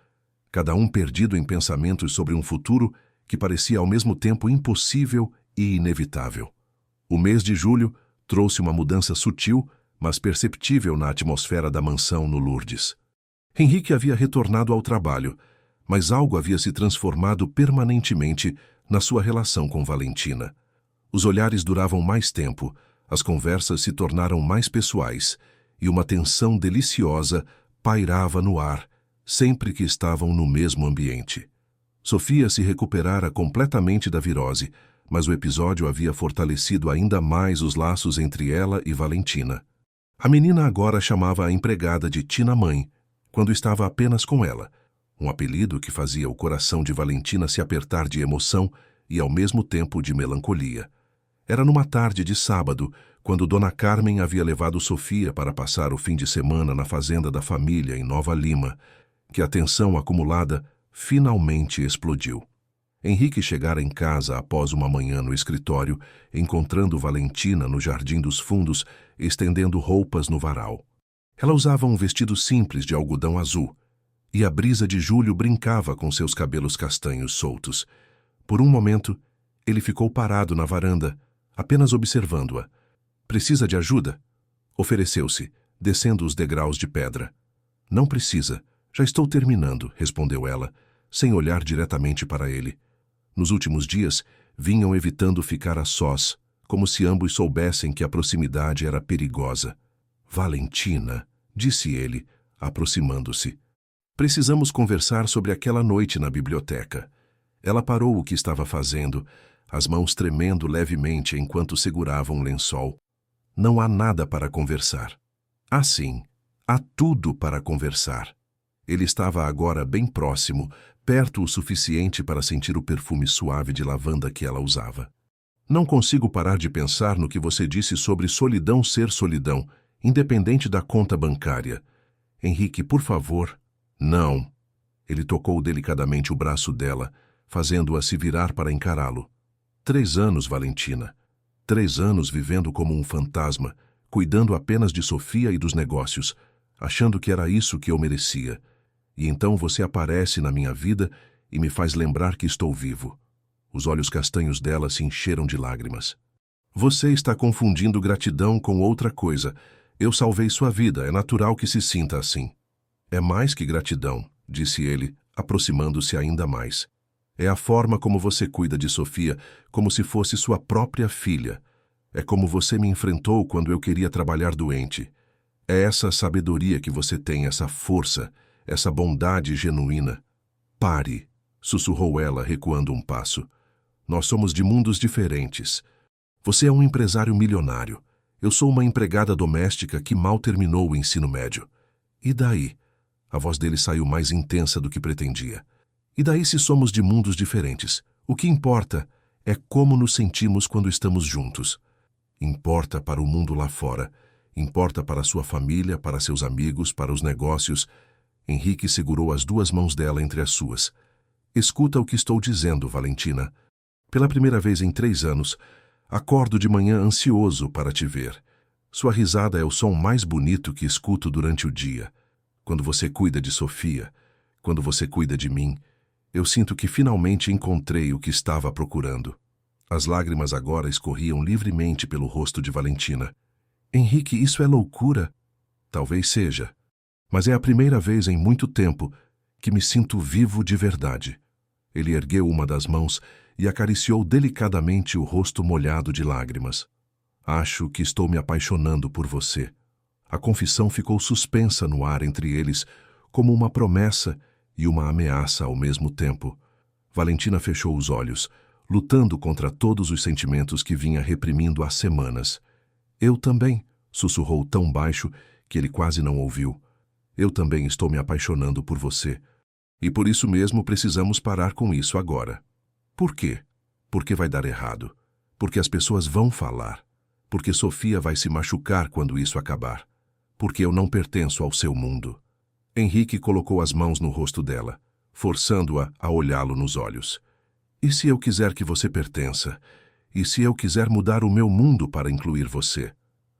cada um perdido em pensamentos sobre um futuro que parecia ao mesmo tempo impossível e inevitável. O mês de julho trouxe uma mudança sutil, mas perceptível na atmosfera da mansão no Lourdes. Henrique havia retornado ao trabalho, mas algo havia se transformado permanentemente na sua relação com Valentina. Os olhares duravam mais tempo, as conversas se tornaram mais pessoais, e uma tensão deliciosa pairava no ar, sempre que estavam no mesmo ambiente. Sofia se recuperara completamente da virose, mas o episódio havia fortalecido ainda mais os laços entre ela e Valentina. A menina agora chamava a empregada de Tina-mãe, quando estava apenas com ela, um apelido que fazia o coração de Valentina se apertar de emoção e ao mesmo tempo de melancolia. Era numa tarde de sábado, quando Dona Carmen havia levado Sofia para passar o fim de semana na fazenda da família em Nova Lima, que a tensão acumulada finalmente explodiu. Henrique chegara em casa após uma manhã no escritório, encontrando Valentina no Jardim dos Fundos, estendendo roupas no varal. Ela usava um vestido simples de algodão azul, e a brisa de julho brincava com seus cabelos castanhos soltos. Por um momento, ele ficou parado na varanda, apenas observando-a. Precisa de ajuda? Ofereceu-se, descendo os degraus de pedra. Não precisa, já estou terminando, respondeu ela, sem olhar diretamente para ele. Nos últimos dias, vinham evitando ficar a sós, como se ambos soubessem que a proximidade era perigosa. Valentina, disse ele, aproximando-se. Precisamos conversar sobre aquela noite na biblioteca. Ela parou o que estava fazendo, as mãos tremendo levemente enquanto segurava um lençol. Não há nada para conversar. Há sim, há tudo para conversar. Ele estava agora bem próximo, perto o suficiente para sentir o perfume suave de lavanda que ela usava. Não consigo parar de pensar no que você disse sobre solidão ser solidão, independente da conta bancária. Henrique, por favor. Não. Ele tocou delicadamente o braço dela, fazendo-a se virar para encará-lo. 3 anos, Valentina. 3 anos vivendo como um fantasma, cuidando apenas de Sofia e dos negócios, achando que era isso que eu merecia. E então você aparece na minha vida e me faz lembrar que estou vivo. Os olhos castanhos dela se encheram de lágrimas. Você está confundindo gratidão com outra coisa. Eu salvei sua vida, é natural que se sinta assim. É mais que gratidão, disse ele, aproximando-se ainda mais. É a forma como você cuida de Sofia, como se fosse sua própria filha. É como você me enfrentou quando eu queria trabalhar doente. É essa sabedoria que você tem, essa força, essa bondade genuína. Pare, sussurrou ela, recuando um passo. Nós somos de mundos diferentes. Você é um empresário milionário. Eu sou uma empregada doméstica que mal terminou o ensino médio. E daí? A voz dele saiu mais intensa do que pretendia. E daí se somos de mundos diferentes? O que importa é como nos sentimos quando estamos juntos. Importa para o mundo lá fora. Importa para sua família, para seus amigos, para os negócios. Henrique segurou as 2 mãos dela entre as suas. Escuta o que estou dizendo, Valentina. Pela primeira vez em 3 anos, acordo de manhã ansioso para te ver. Sua risada é o som mais bonito que escuto durante o dia. Quando você cuida de Sofia, quando você cuida de mim, eu sinto que finalmente encontrei o que estava procurando. As lágrimas agora escorriam livremente pelo rosto de Valentina. Henrique, isso é loucura? Talvez seja. Mas é a primeira vez em muito tempo que me sinto vivo de verdade. Ele ergueu uma das mãos e acariciou delicadamente o rosto molhado de lágrimas. Acho que estou me apaixonando por você. A confissão ficou suspensa no ar entre eles, como uma promessa e uma ameaça ao mesmo tempo. Valentina fechou os olhos, lutando contra todos os sentimentos que vinha reprimindo há semanas. Eu também, sussurrou tão baixo que ele quase não ouviu. Eu também estou me apaixonando por você. E por isso mesmo precisamos parar com isso agora. Por quê? Porque vai dar errado. Porque as pessoas vão falar. Porque Sofia vai se machucar quando isso acabar. Porque eu não pertenço ao seu mundo. Henrique colocou as mãos no rosto dela, forçando-a a olhá-lo nos olhos. E se eu quiser que você pertença? E se eu quiser mudar o meu mundo para incluir você?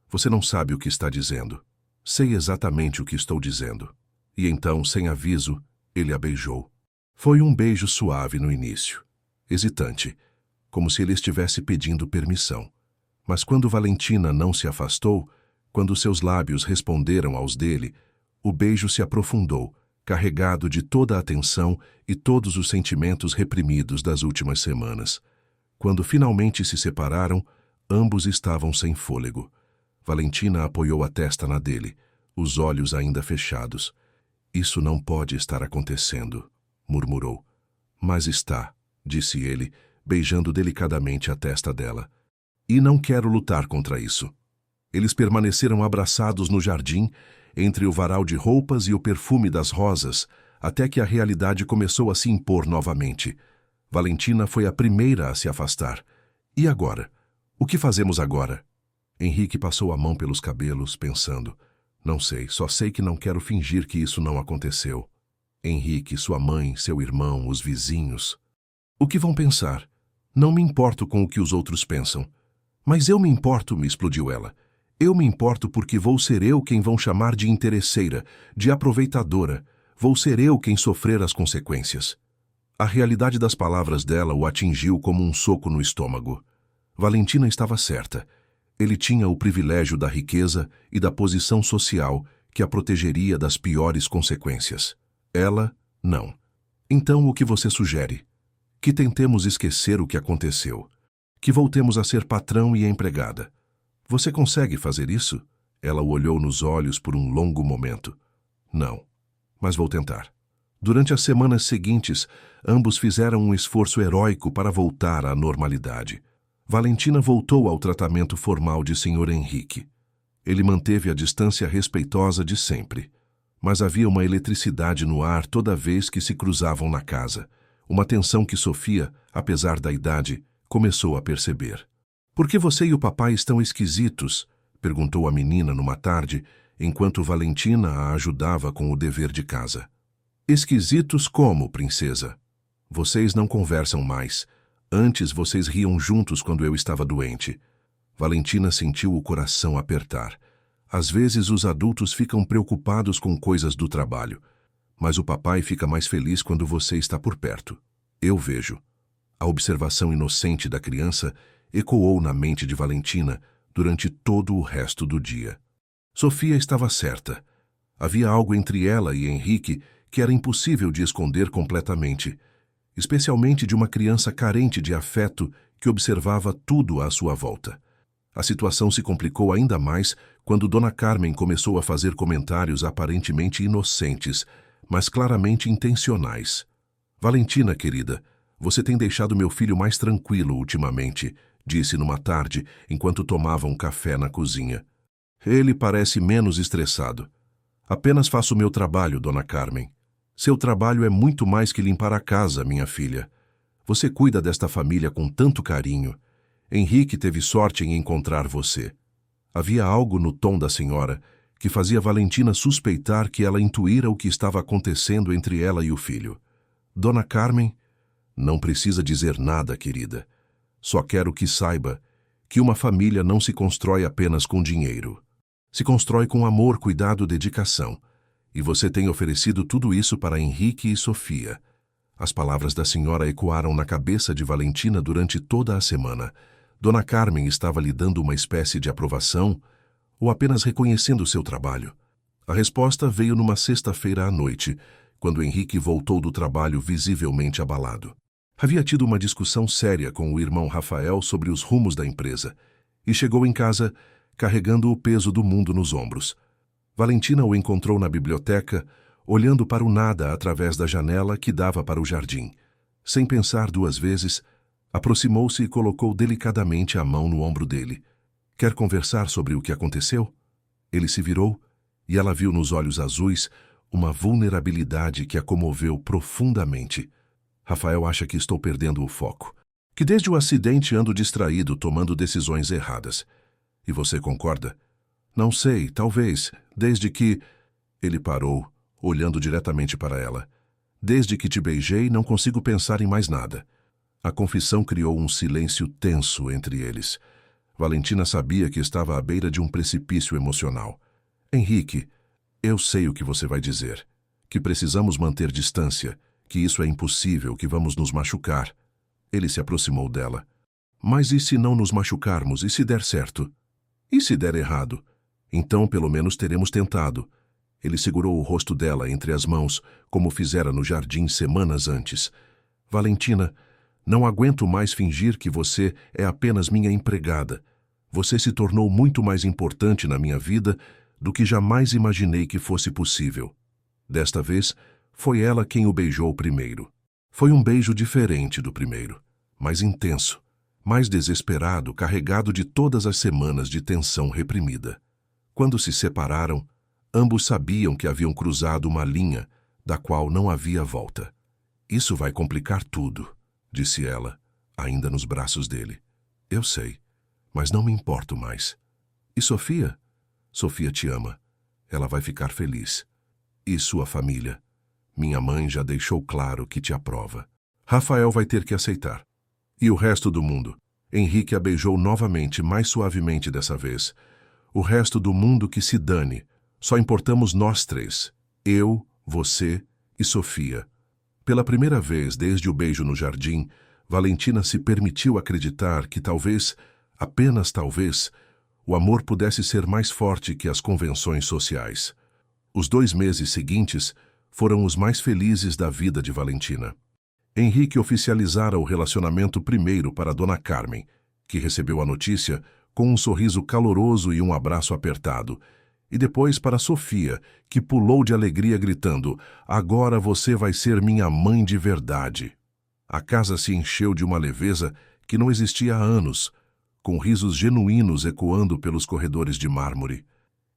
Você não sabe o que está dizendo. Sei exatamente o que estou dizendo. E então, sem aviso, ele a beijou. Foi um beijo suave no início, hesitante, como se ele estivesse pedindo permissão. Mas quando Valentina não se afastou, quando seus lábios responderam aos dele, o beijo se aprofundou, carregado de toda a atenção e todos os sentimentos reprimidos das últimas semanas. Quando finalmente se separaram, ambos estavam sem fôlego. Valentina apoiou a testa na dele, os olhos ainda fechados. Isso não pode estar acontecendo, murmurou. Mas está, disse ele, beijando delicadamente a testa dela. E não quero lutar contra isso. Eles permaneceram abraçados no jardim, entre o varal de roupas e o perfume das rosas, até que a realidade começou a se impor novamente. Valentina foi a primeira a se afastar. E agora? O que fazemos agora? Henrique passou a mão pelos cabelos, pensando. Não sei, só sei que não quero fingir que isso não aconteceu. Henrique, sua mãe, seu irmão, os vizinhos. O que vão pensar? Não me importo com o que os outros pensam. Mas eu me importo, me explodiu ela. Eu me importo porque vou ser eu quem vão chamar de interesseira, de aproveitadora. Vou ser eu quem sofrer as consequências. A realidade das palavras dela o atingiu como um soco no estômago. Valentina estava certa. Ele tinha o privilégio da riqueza e da posição social que a protegeria das piores consequências. Ela, não. Então o que você sugere? Que tentemos esquecer o que aconteceu. Que voltemos a ser patrão e empregada. Você consegue fazer isso? Ela o olhou nos olhos por um longo momento. Não, mas vou tentar. Durante as semanas seguintes, ambos fizeram um esforço heróico para voltar à normalidade. Valentina voltou ao tratamento formal de Sr. Henrique. Ele manteve a distância respeitosa de sempre. Mas havia uma eletricidade no ar toda vez que se cruzavam na casa. Uma tensão que Sofia, apesar da idade, começou a perceber. Por que você e o papai estão esquisitos? Perguntou a menina numa tarde, enquanto Valentina a ajudava com o dever de casa. Esquisitos como, princesa? Vocês não conversam mais. Antes vocês riam juntos quando eu estava doente. Valentina sentiu o coração apertar. Às vezes os adultos ficam preocupados com coisas do trabalho, mas o papai fica mais feliz quando você está por perto. Eu vejo. A observação inocente da criança ecoou na mente de Valentina durante todo o resto do dia. Sofia estava certa. Havia algo entre ela e Henrique que era impossível de esconder completamente, especialmente de uma criança carente de afeto que observava tudo à sua volta. A situação se complicou ainda mais quando Dona Carmen começou a fazer comentários aparentemente inocentes, mas claramente intencionais. Valentina, querida, você tem deixado meu filho mais tranquilo ultimamente, disse numa tarde, enquanto tomavam café na cozinha. Ele parece menos estressado. Apenas faço o meu trabalho, Dona Carmen. Seu trabalho é muito mais que limpar a casa, minha filha. Você cuida desta família com tanto carinho. Henrique teve sorte em encontrar você. Havia algo no tom da senhora que fazia Valentina suspeitar que ela intuíra o que estava acontecendo entre ela e o filho. Dona Carmen, não precisa dizer nada, querida. Só quero que saiba que uma família não se constrói apenas com dinheiro. Se constrói com amor, cuidado, dedicação. E você tem oferecido tudo isso para Henrique e Sofia. As palavras da senhora ecoaram na cabeça de Valentina durante toda a semana. Dona Carmen estava lhe dando uma espécie de aprovação ou apenas reconhecendo seu trabalho? A resposta veio numa sexta-feira à noite, quando Henrique voltou do trabalho visivelmente abalado. Havia tido uma discussão séria com o irmão Rafael sobre os rumos da empresa e chegou em casa carregando o peso do mundo nos ombros. Valentina o encontrou na biblioteca, olhando para o nada através da janela que dava para o jardim. Sem pensar duas vezes, aproximou-se e colocou delicadamente a mão no ombro dele. Quer conversar sobre o que aconteceu? Ele se virou e ela viu nos olhos azuis uma vulnerabilidade que a comoveu profundamente. Rafael acha que estou perdendo o foco, que desde o acidente ando distraído tomando decisões erradas. E você concorda? Não sei, talvez, desde que... Ele parou, olhando diretamente para ela. Desde que te beijei, não consigo pensar em mais nada. A confissão criou um silêncio tenso entre eles. Valentina sabia que estava à beira de um precipício emocional. Henrique, eu sei o que você vai dizer. Que precisamos manter distância, que isso é impossível, que vamos nos machucar. Ele se aproximou dela. Mas e se não nos machucarmos? E se der certo? E se der errado? Então, pelo menos teremos tentado. Ele segurou o rosto dela entre as mãos, como fizera no jardim semanas antes. Valentina, não aguento mais fingir que você é apenas minha empregada. Você se tornou muito mais importante na minha vida do que jamais imaginei que fosse possível. Desta vez, foi ela quem o beijou primeiro. Foi um beijo diferente do primeiro, mais intenso, mais desesperado, carregado de todas as semanas de tensão reprimida. Quando se separaram, ambos sabiam que haviam cruzado uma linha da qual não havia volta. Isso vai complicar tudo, disse ela, ainda nos braços dele. Eu sei, mas não me importo mais. E Sofia? Sofia te ama. Ela vai ficar feliz. E sua família? Minha mãe já deixou claro que te aprova. Rafael vai ter que aceitar. E o resto do mundo? Henrique a beijou novamente, mais suavemente dessa vez. O resto do mundo que se dane. Só importamos nós três. Eu, você e Sofia. Pela primeira vez desde o beijo no jardim, Valentina se permitiu acreditar que talvez, apenas talvez, o amor pudesse ser mais forte que as convenções sociais. Os 2 meses seguintes foram os mais felizes da vida de Valentina. Henrique oficializara o relacionamento primeiro para Dona Carmen, que recebeu a notícia com um sorriso caloroso e um abraço apertado, e depois para Sofia, que pulou de alegria gritando: "Agora você vai ser minha mãe de verdade." A casa se encheu de uma leveza que não existia há anos, com risos genuínos ecoando pelos corredores de mármore.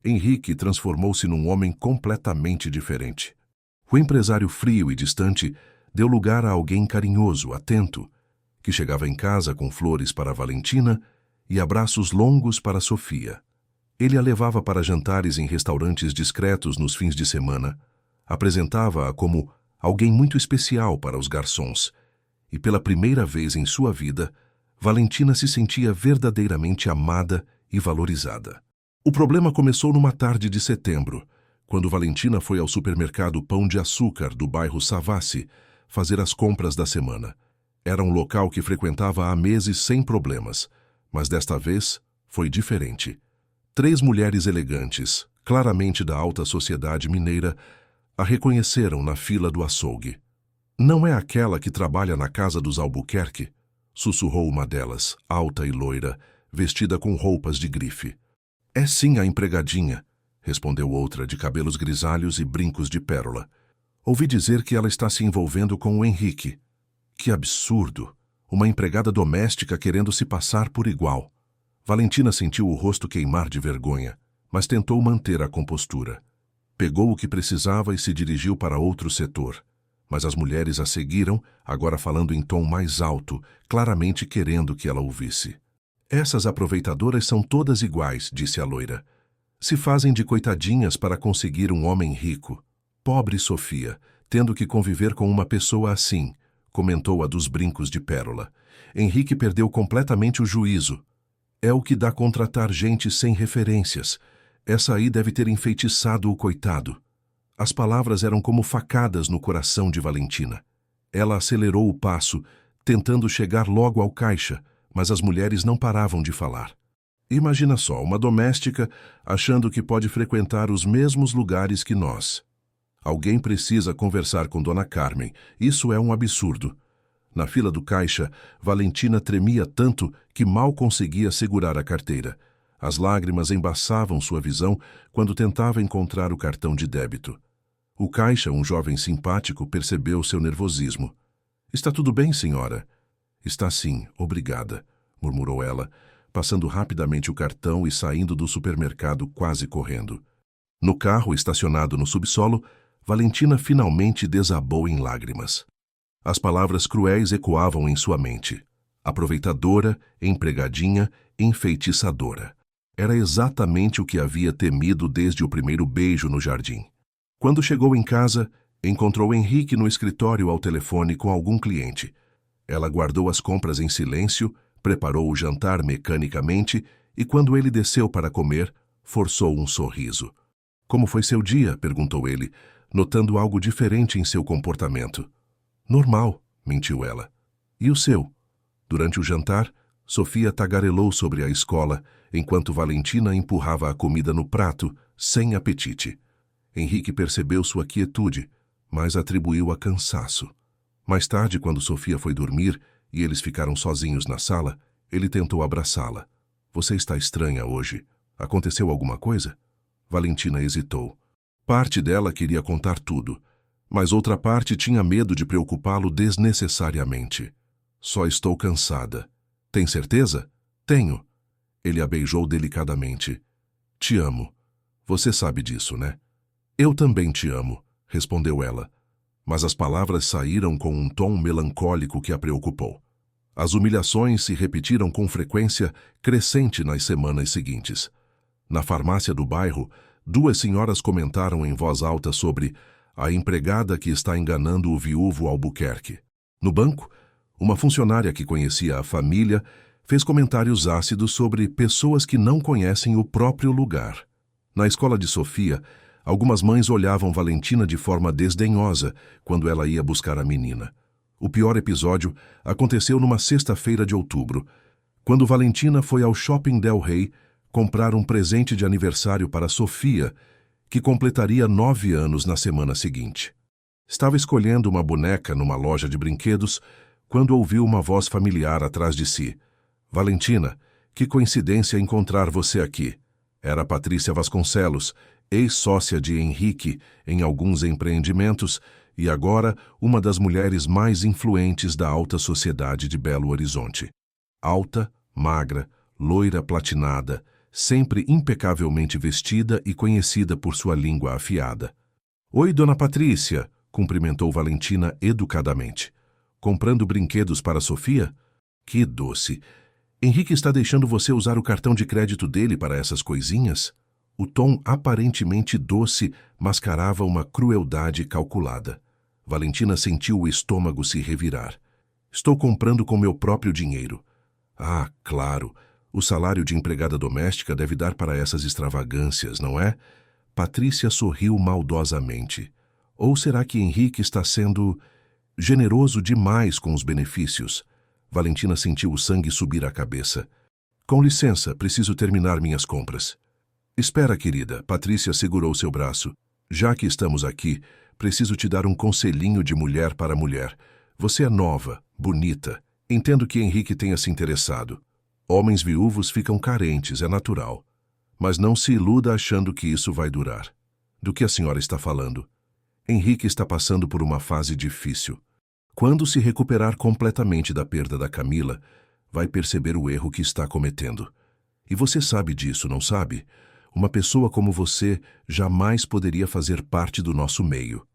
Henrique transformou-se num homem completamente diferente. O empresário frio e distante deu lugar a alguém carinhoso, atento, que chegava em casa com flores para Valentina e abraços longos para Sofia. Ele a levava para jantares em restaurantes discretos nos fins de semana, apresentava-a como alguém muito especial para os garçons, e pela primeira vez em sua vida, Valentina se sentia verdadeiramente amada e valorizada. O problema começou numa tarde de setembro, quando Valentina foi ao supermercado Pão de Açúcar do bairro Savassi fazer as compras da semana. Era um local que frequentava há meses sem problemas, mas desta vez foi diferente. 3 mulheres elegantes, claramente da alta sociedade mineira, a reconheceram na fila do açougue. "Não é aquela que trabalha na casa dos Albuquerque?" sussurrou uma delas, alta e loira, vestida com roupas de grife. "É sim a empregadinha", respondeu outra, de cabelos grisalhos e brincos de pérola. "Ouvi dizer que ela está se envolvendo com o Henrique." Que absurdo! Uma empregada doméstica querendo se passar por igual. Valentina sentiu o rosto queimar de vergonha, mas tentou manter a compostura. Pegou o que precisava e se dirigiu para outro setor. Mas as mulheres a seguiram, agora falando em tom mais alto, claramente querendo que ela ouvisse. Essas aproveitadoras são todas iguais, disse a loira. Se fazem de coitadinhas para conseguir um homem rico. Pobre Sofia, tendo que conviver com uma pessoa assim, comentou a dos brincos de pérola. Henrique perdeu completamente o juízo. É o que dá contratar gente sem referências. Essa aí deve ter enfeitiçado o coitado. As palavras eram como facadas no coração de Valentina. Ela acelerou o passo, tentando chegar logo ao caixa, mas as mulheres não paravam de falar. Imagina só, uma doméstica achando que pode frequentar os mesmos lugares que nós. Alguém precisa conversar com Dona Carmen. Isso é um absurdo. Na fila do caixa, Valentina tremia tanto que mal conseguia segurar a carteira. As lágrimas embaçavam sua visão quando tentava encontrar o cartão de débito. O caixa, um jovem simpático, percebeu seu nervosismo. "Está tudo bem, senhora?" "Está sim, obrigada", murmurou ela, passando rapidamente o cartão e saindo do supermercado quase correndo. No carro, estacionado no subsolo, Valentina finalmente desabou em lágrimas. As palavras cruéis ecoavam em sua mente. Aproveitadora, empregadinha, enfeitiçadora. Era exatamente o que havia temido desde o primeiro beijo no jardim. Quando chegou em casa, encontrou Henrique no escritório ao telefone com algum cliente. Ela guardou as compras em silêncio, preparou o jantar mecanicamente e, quando ele desceu para comer, forçou um sorriso. "Como foi seu dia?" perguntou ele, notando algo diferente em seu comportamento. "Normal", mentiu ela. "E o seu?" Durante o jantar, Sofia tagarelou sobre a escola, enquanto Valentina empurrava a comida no prato, sem apetite. Henrique percebeu sua quietude, mas atribuiu a cansaço. Mais tarde, quando Sofia foi dormir e eles ficaram sozinhos na sala, ele tentou abraçá-la. "Você está estranha hoje. Aconteceu alguma coisa?" Valentina hesitou. Parte dela queria contar tudo, mas outra parte tinha medo de preocupá-lo desnecessariamente. "Só estou cansada." "Tem certeza?" "Tenho." Ele a beijou delicadamente. "Te amo. Você sabe disso, né?" "Eu também te amo", respondeu ela, mas as palavras saíram com um tom melancólico que a preocupou. As humilhações se repetiram com frequência crescente nas semanas seguintes. Na farmácia do bairro, duas senhoras comentaram em voz alta sobre a empregada que está enganando o viúvo Albuquerque. No banco, uma funcionária que conhecia a família fez comentários ácidos sobre pessoas que não conhecem o próprio lugar. Na escola de Sofia, algumas mães olhavam Valentina de forma desdenhosa quando ela ia buscar a menina. O pior episódio aconteceu numa sexta-feira de outubro, quando Valentina foi ao Shopping Del Rey comprar um presente de aniversário para Sofia, que completaria 9 anos na semana seguinte. Estava escolhendo uma boneca numa loja de brinquedos quando ouviu uma voz familiar atrás de si. "Valentina, que coincidência encontrar você aqui." Era Patrícia Vasconcelos, ex-sócia de Henrique em alguns empreendimentos e agora uma das mulheres mais influentes da alta sociedade de Belo Horizonte. Alta, magra, loira platinada, sempre impecavelmente vestida e conhecida por sua língua afiada. "Oi, Dona Patrícia", cumprimentou Valentina educadamente. "Comprando brinquedos para Sofia?" "Que doce. Henrique está deixando você usar o cartão de crédito dele para essas coisinhas?" O tom aparentemente doce mascarava uma crueldade calculada. Valentina sentiu o estômago se revirar. "Estou comprando com meu próprio dinheiro." "Ah, claro. O salário de empregada doméstica deve dar para essas extravagâncias, não é?" Patrícia sorriu maldosamente. "Ou será que Henrique está sendo generoso demais com os benefícios?" Valentina sentiu o sangue subir à cabeça. "Com licença, preciso terminar minhas compras." "Espera, querida." Patrícia segurou seu braço. "Já que estamos aqui, preciso te dar um conselhinho de mulher para mulher. Você é nova, bonita. Entendo que Henrique tenha se interessado. Homens viúvos ficam carentes, é natural. Mas não se iluda achando que isso vai durar." "Do que a senhora está falando?" "Henrique está passando por uma fase difícil. Quando se recuperar completamente da perda da Camila, vai perceber o erro que está cometendo. E você sabe disso, não sabe? Uma pessoa como você jamais poderia fazer parte do nosso meio."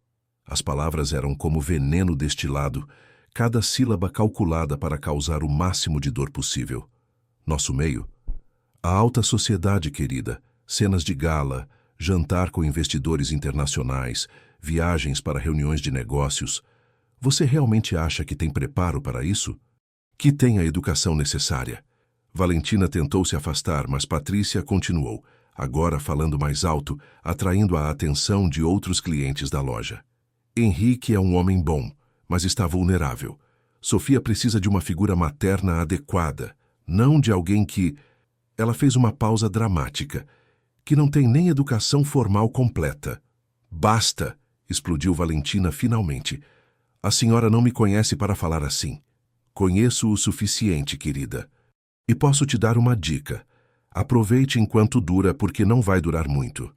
As palavras eram como veneno destilado, cada sílaba calculada para causar o máximo de dor possível. Nosso meio? A alta sociedade, querida. Cenas de gala, jantar com investidores internacionais, viagens para reuniões de negócios. Você realmente acha que tem preparo para isso? Que tem a educação necessária? Valentina tentou se afastar, mas Patrícia continuou, agora falando mais alto, atraindo a atenção de outros clientes da loja. Henrique é um homem bom, mas está vulnerável. Sofia precisa de uma figura materna adequada, não de alguém que... Ela fez uma pausa dramática, que não tem nem educação formal completa. Basta! Explodiu Valentina finalmente. A senhora não me conhece para falar assim. Conheço o suficiente, querida. E posso te dar uma dica. Aproveite enquanto dura, porque não vai durar muito.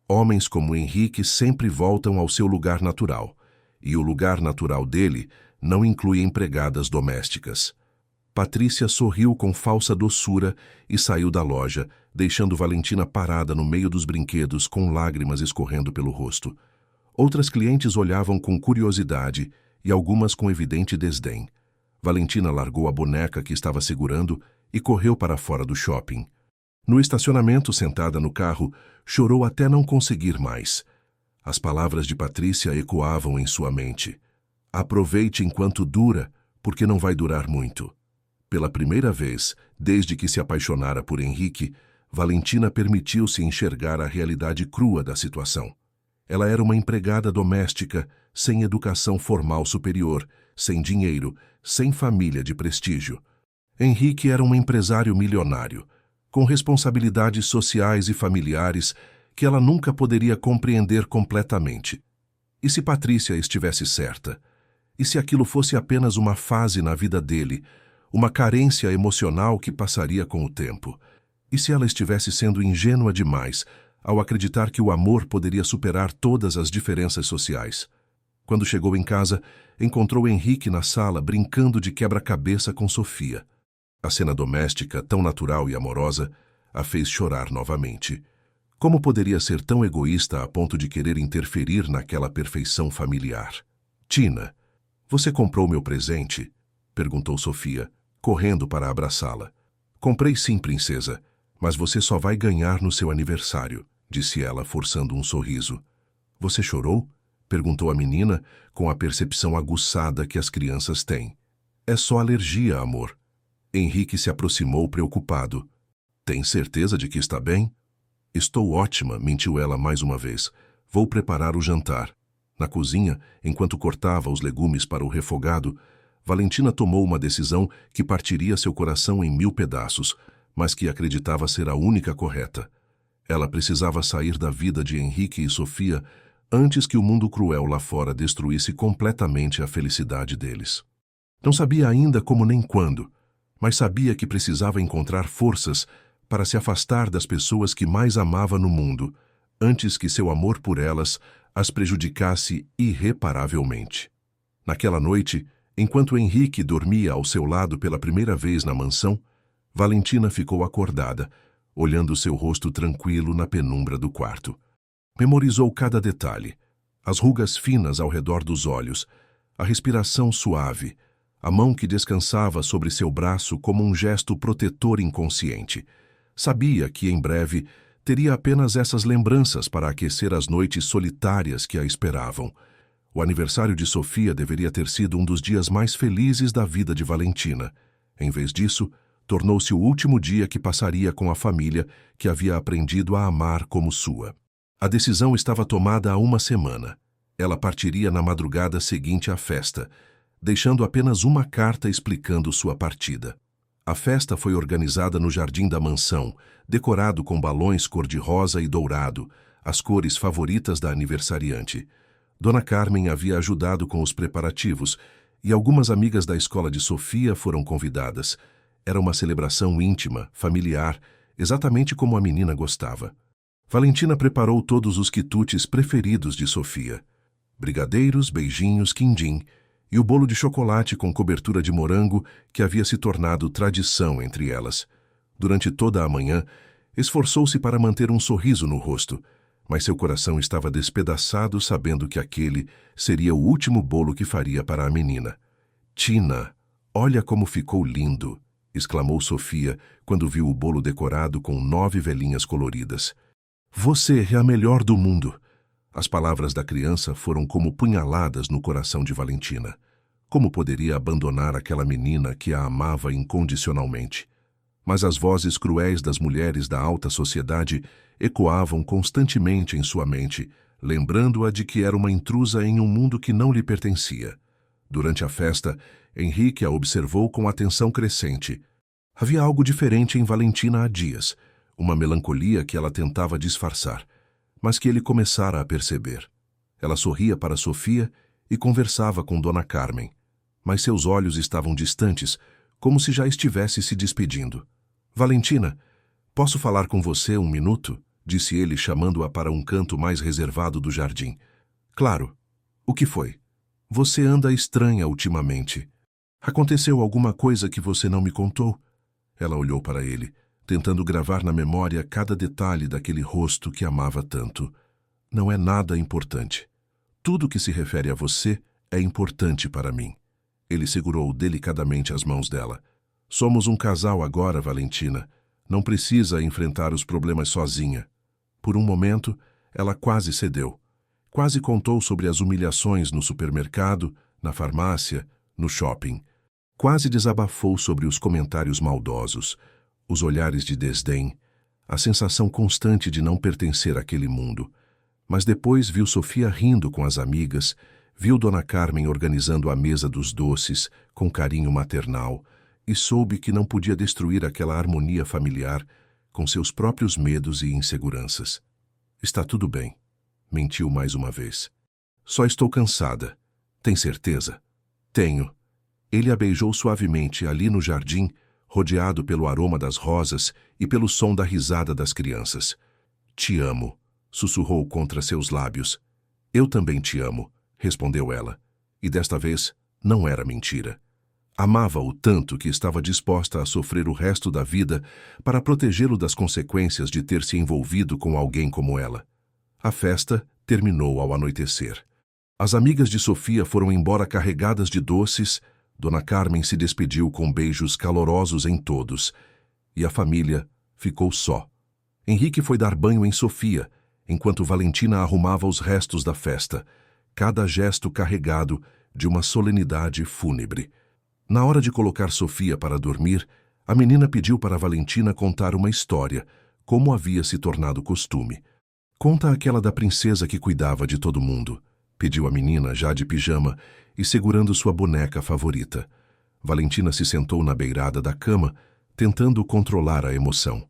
Homens como Henrique sempre voltam ao seu lugar natural. E o lugar natural dele não inclui empregadas domésticas. Patrícia sorriu com falsa doçura e saiu da loja, deixando Valentina parada no meio dos brinquedos com lágrimas escorrendo pelo rosto. Outras clientes olhavam com curiosidade e algumas com evidente desdém. Valentina largou a boneca que estava segurando e correu para fora do shopping. No estacionamento, sentada no carro, chorou até não conseguir mais. As palavras de Patrícia ecoavam em sua mente. Aproveite enquanto dura, porque não vai durar muito. Pela primeira vez, desde que se apaixonara por Henrique, Valentina permitiu-se enxergar a realidade crua da situação. Ela era uma empregada doméstica, sem educação formal superior, sem dinheiro, sem família de prestígio. Henrique era um empresário milionário, com responsabilidades sociais e familiares que ela nunca poderia compreender completamente. E se Patrícia estivesse certa? E se aquilo fosse apenas uma fase na vida dele, uma carência emocional que passaria com o tempo? E se ela estivesse sendo ingênua demais ao acreditar que o amor poderia superar todas as diferenças sociais? Quando chegou em casa, encontrou Henrique na sala brincando de quebra-cabeça com Sofia. A cena doméstica, tão natural e amorosa, a fez chorar novamente. Como poderia ser tão egoísta a ponto de querer interferir naquela perfeição familiar? Tina, você comprou meu presente? Perguntou Sofia, correndo para abraçá-la. Comprei sim, princesa, mas você só vai ganhar no seu aniversário, disse ela, forçando um sorriso. Você chorou? Perguntou a menina, com a percepção aguçada que as crianças têm. É só alergia, amor. Henrique se aproximou preocupado. Tem certeza de que está bem? Estou ótima, mentiu ela mais uma vez. Vou preparar o jantar. Na cozinha, enquanto cortava os legumes para o refogado, Valentina tomou uma decisão que partiria seu coração em 1000 pedaços, mas que acreditava ser a única correta. Ela precisava sair da vida de Henrique e Sofia antes que o mundo cruel lá fora destruísse completamente a felicidade deles. Não sabia ainda como nem quando, mas sabia que precisava encontrar forças para se afastar das pessoas que mais amava no mundo, antes que seu amor por elas as prejudicasse irreparavelmente. Naquela noite, enquanto Henrique dormia ao seu lado pela primeira vez na mansão, Valentina ficou acordada, olhando seu rosto tranquilo na penumbra do quarto. Memorizou cada detalhe, as rugas finas ao redor dos olhos, a respiração suave, a mão que descansava sobre seu braço como um gesto protetor inconsciente. Sabia que, em breve, teria apenas essas lembranças para aquecer as noites solitárias que a esperavam. O aniversário de Sofia deveria ter sido um dos dias mais felizes da vida de Valentina. Em vez disso, tornou-se o último dia que passaria com a família que havia aprendido a amar como sua. A decisão estava tomada há uma semana. Ela partiria na madrugada seguinte à festa, deixando apenas uma carta explicando sua partida. A festa foi organizada no jardim da mansão, decorado com balões cor-de-rosa e dourado, as cores favoritas da aniversariante. Dona Carmen havia ajudado com os preparativos e algumas amigas da escola de Sofia foram convidadas. Era uma celebração íntima, familiar, exatamente como a menina gostava. Valentina preparou todos os quitutes preferidos de Sofia. Brigadeiros, beijinhos, quindim e o bolo de chocolate com cobertura de morango que havia se tornado tradição entre elas. Durante toda a manhã, esforçou-se para manter um sorriso no rosto, mas seu coração estava despedaçado sabendo que aquele seria o último bolo que faria para a menina. Tina, olha como ficou lindo, exclamou Sofia quando viu o bolo decorado com 9 velinhas coloridas. Você é a melhor do mundo! As palavras da criança foram como punhaladas no coração de Valentina. Como poderia abandonar aquela menina que a amava incondicionalmente? Mas as vozes cruéis das mulheres da alta sociedade ecoavam constantemente em sua mente, lembrando-a de que era uma intrusa em um mundo que não lhe pertencia. Durante a festa, Henrique a observou com atenção crescente. Havia algo diferente em Valentina há dias, uma melancolia que ela tentava disfarçar, mas que ele começara a perceber. Ela sorria para Sofia e conversava com Dona Carmen, mas seus olhos estavam distantes, como se já estivesse se despedindo. Valentina, posso falar com você um minuto? Disse ele, chamando-a para um canto mais reservado do jardim. Claro. O que foi? Você anda estranha ultimamente. Aconteceu alguma coisa que você não me contou? Ela olhou para ele, tentando gravar na memória cada detalhe daquele rosto que amava tanto. Não é nada importante. Tudo que se refere a você é importante para mim. Ele segurou delicadamente as mãos dela. Somos um casal agora, Valentina. Não precisa enfrentar os problemas sozinha. Por um momento, ela quase cedeu. Quase contou sobre as humilhações no supermercado, na farmácia, no shopping. Quase desabafou sobre os comentários maldosos, os olhares de desdém, a sensação constante de não pertencer àquele mundo. Mas depois viu Sofia rindo com as amigas, viu Dona Carmen organizando a mesa dos doces com carinho maternal e soube que não podia destruir aquela harmonia familiar com seus próprios medos e inseguranças. Está tudo bem, mentiu mais uma vez. Só estou cansada. Tem certeza? Tenho. Ele a beijou suavemente ali no jardim, rodeado pelo aroma das rosas e pelo som da risada das crianças. Te amo, sussurrou contra seus lábios. Eu também te amo, respondeu ela. E desta vez não era mentira. Amava-o tanto que estava disposta a sofrer o resto da vida para protegê-lo das consequências de ter se envolvido com alguém como ela. A festa terminou ao anoitecer. As amigas de Sofia foram embora carregadas de doces. Dona Carmen se despediu com beijos calorosos em todos, e a família ficou só. Henrique foi dar banho em Sofia, enquanto Valentina arrumava os restos da festa, cada gesto carregado de uma solenidade fúnebre. Na hora de colocar Sofia para dormir, a menina pediu para Valentina contar uma história, como havia se tornado costume. Conta aquela da princesa que cuidava de todo mundo, pediu a menina já de pijama e segurando sua boneca favorita. Valentina se sentou na beirada da cama, tentando controlar a emoção.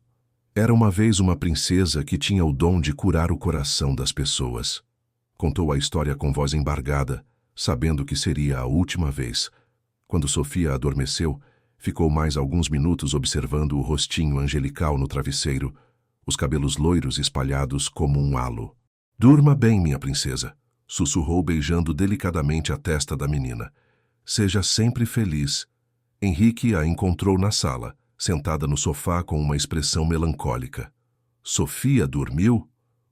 Era uma vez uma princesa que tinha o dom de curar o coração das pessoas. Contou a história com voz embargada, sabendo que seria a última vez. Quando Sofia adormeceu, ficou mais alguns minutos observando o rostinho angelical no travesseiro, os cabelos loiros espalhados como um halo. Durma bem, minha princesa, sussurrou beijando delicadamente a testa da menina. Seja sempre feliz. Henrique a encontrou na sala, sentada no sofá com uma expressão melancólica. Sofia dormiu?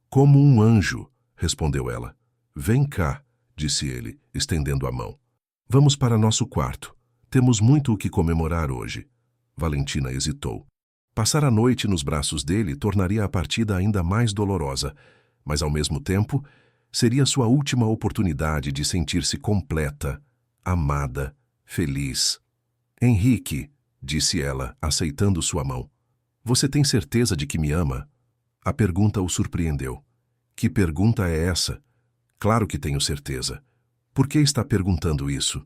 Como um anjo, respondeu ela. Vem cá, disse ele, estendendo a mão. Vamos para nosso quarto. Temos muito o que comemorar hoje. Valentina hesitou. Passar a noite nos braços dele tornaria a partida ainda mais dolorosa, mas ao mesmo tempo seria sua última oportunidade de sentir-se completa, amada, feliz. Henrique, disse ela, aceitando sua mão. Você tem certeza de que me ama? A pergunta o surpreendeu. Que pergunta é essa? Claro que tenho certeza. Por que está perguntando isso?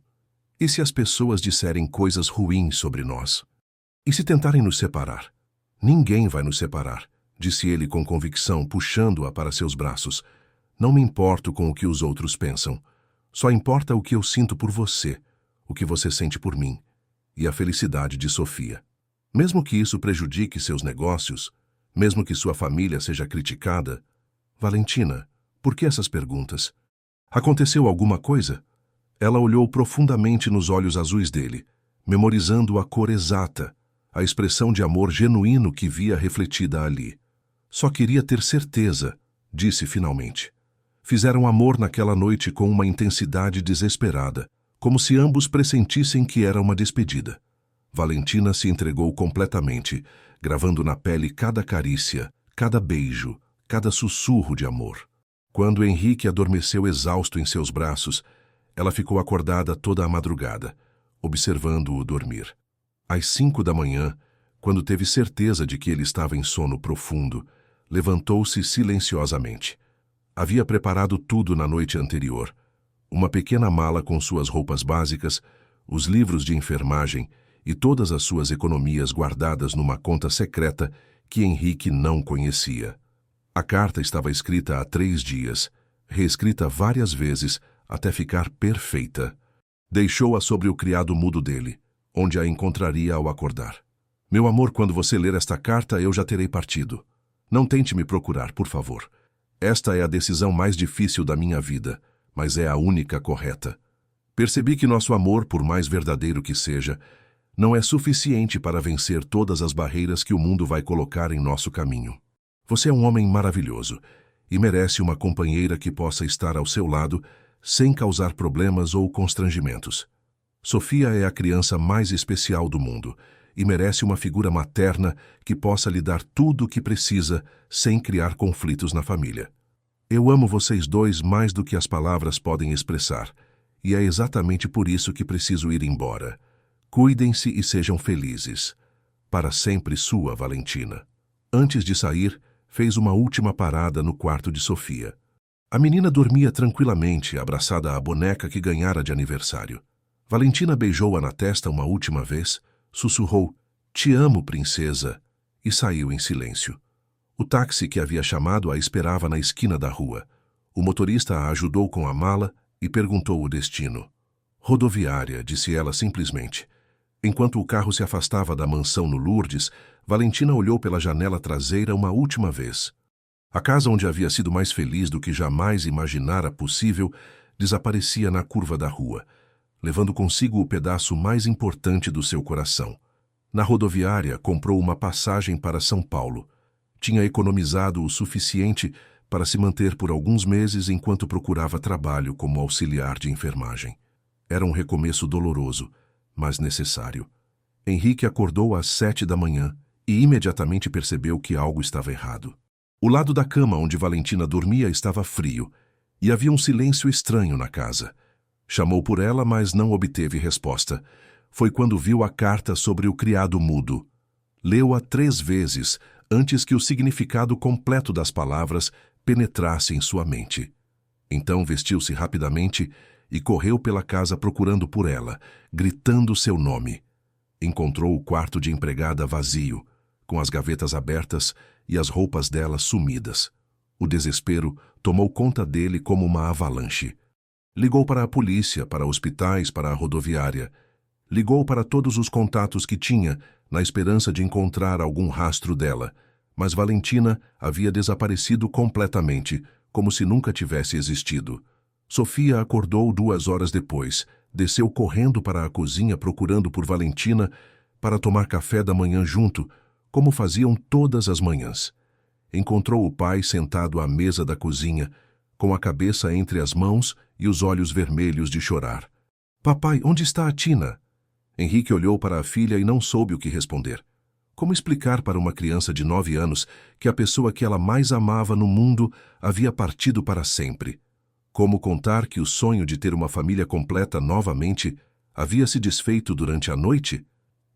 E se as pessoas disserem coisas ruins sobre nós? E se tentarem nos separar? Ninguém vai nos separar, disse ele com convicção, puxando-a para seus braços. Não me importo com o que os outros pensam. Só importa o que eu sinto por você, o que você sente por mim, e a felicidade de Sofia. Mesmo que isso prejudique seus negócios, mesmo que sua família seja criticada. Valentina, por que essas perguntas? Aconteceu alguma coisa? Ela olhou profundamente nos olhos azuis dele, memorizando a cor exata, a expressão de amor genuíno que via refletida ali. Só queria ter certeza, disse finalmente. Fizeram amor naquela noite com uma intensidade desesperada, como se ambos pressentissem que era uma despedida. Valentina se entregou completamente, gravando na pele cada carícia, cada beijo, cada sussurro de amor. Quando Henrique adormeceu exausto em seus braços, ela ficou acordada toda a madrugada, observando-o dormir. Às 5 da manhã, quando teve certeza de que ele estava em sono profundo, levantou-se silenciosamente. Havia preparado tudo na noite anterior. Uma pequena mala com suas roupas básicas, os livros de enfermagem e todas as suas economias guardadas numa conta secreta que Henrique não conhecia. A carta estava escrita há 3 dias, reescrita várias vezes até ficar perfeita. Deixou-a sobre o criado mudo dele, onde a encontraria ao acordar. Meu amor, quando você ler esta carta, eu já terei partido. Não tente me procurar, por favor. Esta é a decisão mais difícil da minha vida, mas é a única correta. Percebi que nosso amor, por mais verdadeiro que seja, não é suficiente para vencer todas as barreiras que o mundo vai colocar em nosso caminho. Você é um homem maravilhoso e merece uma companheira que possa estar ao seu lado sem causar problemas ou constrangimentos. Sofia é a criança mais especial do mundo e merece uma figura materna que possa lhe dar tudo o que precisa sem criar conflitos na família. Eu amo vocês dois mais do que as palavras podem expressar, e é exatamente por isso que preciso ir embora. Cuidem-se e sejam felizes. Para sempre sua, Valentina. Antes de sair, fez uma última parada no quarto de Sofia. A menina dormia tranquilamente, abraçada à boneca que ganhara de aniversário. Valentina beijou-a na testa uma última vez, sussurrou, "Te amo, princesa", e saiu em silêncio. O táxi que havia chamado a esperava na esquina da rua. O motorista a ajudou com a mala e perguntou o destino. "Rodoviária", disse ela simplesmente. Enquanto o carro se afastava da mansão no Lourdes, Valentina olhou pela janela traseira uma última vez. A casa onde havia sido mais feliz do que jamais imaginara possível desaparecia na curva da rua, levando consigo o pedaço mais importante do seu coração. Na rodoviária, comprou uma passagem para São Paulo. Tinha economizado o suficiente para se manter por alguns meses enquanto procurava trabalho como auxiliar de enfermagem. Era um recomeço doloroso, mas necessário. Henrique acordou às 7 da manhã e imediatamente percebeu que algo estava errado. O lado da cama onde Valentina dormia estava frio e havia um silêncio estranho na casa. Chamou por ela, mas não obteve resposta. Foi quando viu a carta sobre o criado mudo. Leu-a 3 vezes antes que o significado completo das palavras penetrasse em sua mente. Então vestiu-se rapidamente e correu pela casa procurando por ela, gritando seu nome. Encontrou o quarto de empregada vazio, com as gavetas abertas e as roupas dela sumidas. O desespero tomou conta dele como uma avalanche. Ligou para a polícia, para hospitais, para a rodoviária. Ligou para todos os contatos que tinha, na esperança de encontrar algum rastro dela, mas Valentina havia desaparecido completamente, como se nunca tivesse existido. Sofia acordou 2 horas depois, desceu correndo para a cozinha procurando por Valentina para tomar café da manhã junto, como faziam todas as manhãs. Encontrou o pai sentado à mesa da cozinha, com a cabeça entre as mãos e os olhos vermelhos de chorar. "Papai, onde está a Tina?" Henrique olhou para a filha e não soube o que responder. Como explicar para uma criança de 9 anos que a pessoa que ela mais amava no mundo havia partido para sempre? Como contar que o sonho de ter uma família completa novamente havia se desfeito durante a noite?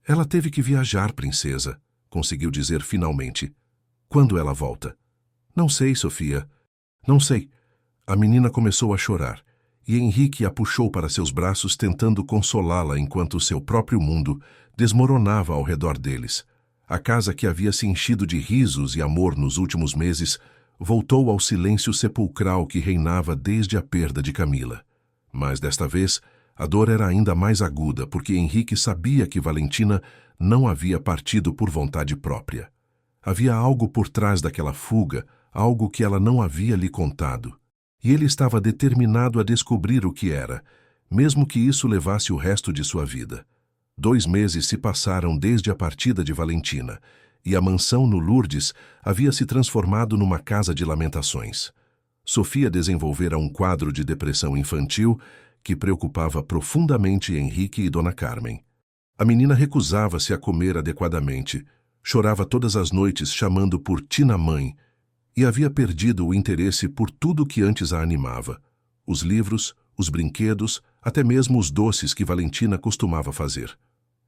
"Ela teve que viajar, princesa", conseguiu dizer finalmente. "Quando ela volta?" "Não sei, Sofia. Não sei." A menina começou a chorar, e Henrique a puxou para seus braços tentando consolá-la enquanto seu próprio mundo desmoronava ao redor deles. A casa que havia se enchido de risos e amor nos últimos meses voltou ao silêncio sepulcral que reinava desde a perda de Camila. Mas desta vez, a dor era ainda mais aguda porque Henrique sabia que Valentina não havia partido por vontade própria. Havia algo por trás daquela fuga, algo que ela não havia lhe contado. E ele estava determinado a descobrir o que era, mesmo que isso levasse o resto de sua vida. 2 meses se passaram desde a partida de Valentina, e a mansão no Lourdes havia se transformado numa casa de lamentações. Sofia desenvolvera um quadro de depressão infantil que preocupava profundamente Henrique e Dona Carmen. A menina recusava-se a comer adequadamente, chorava todas as noites chamando por Tina-mãe e havia perdido o interesse por tudo que antes a animava: os livros, os brinquedos, até mesmo os doces que Valentina costumava fazer.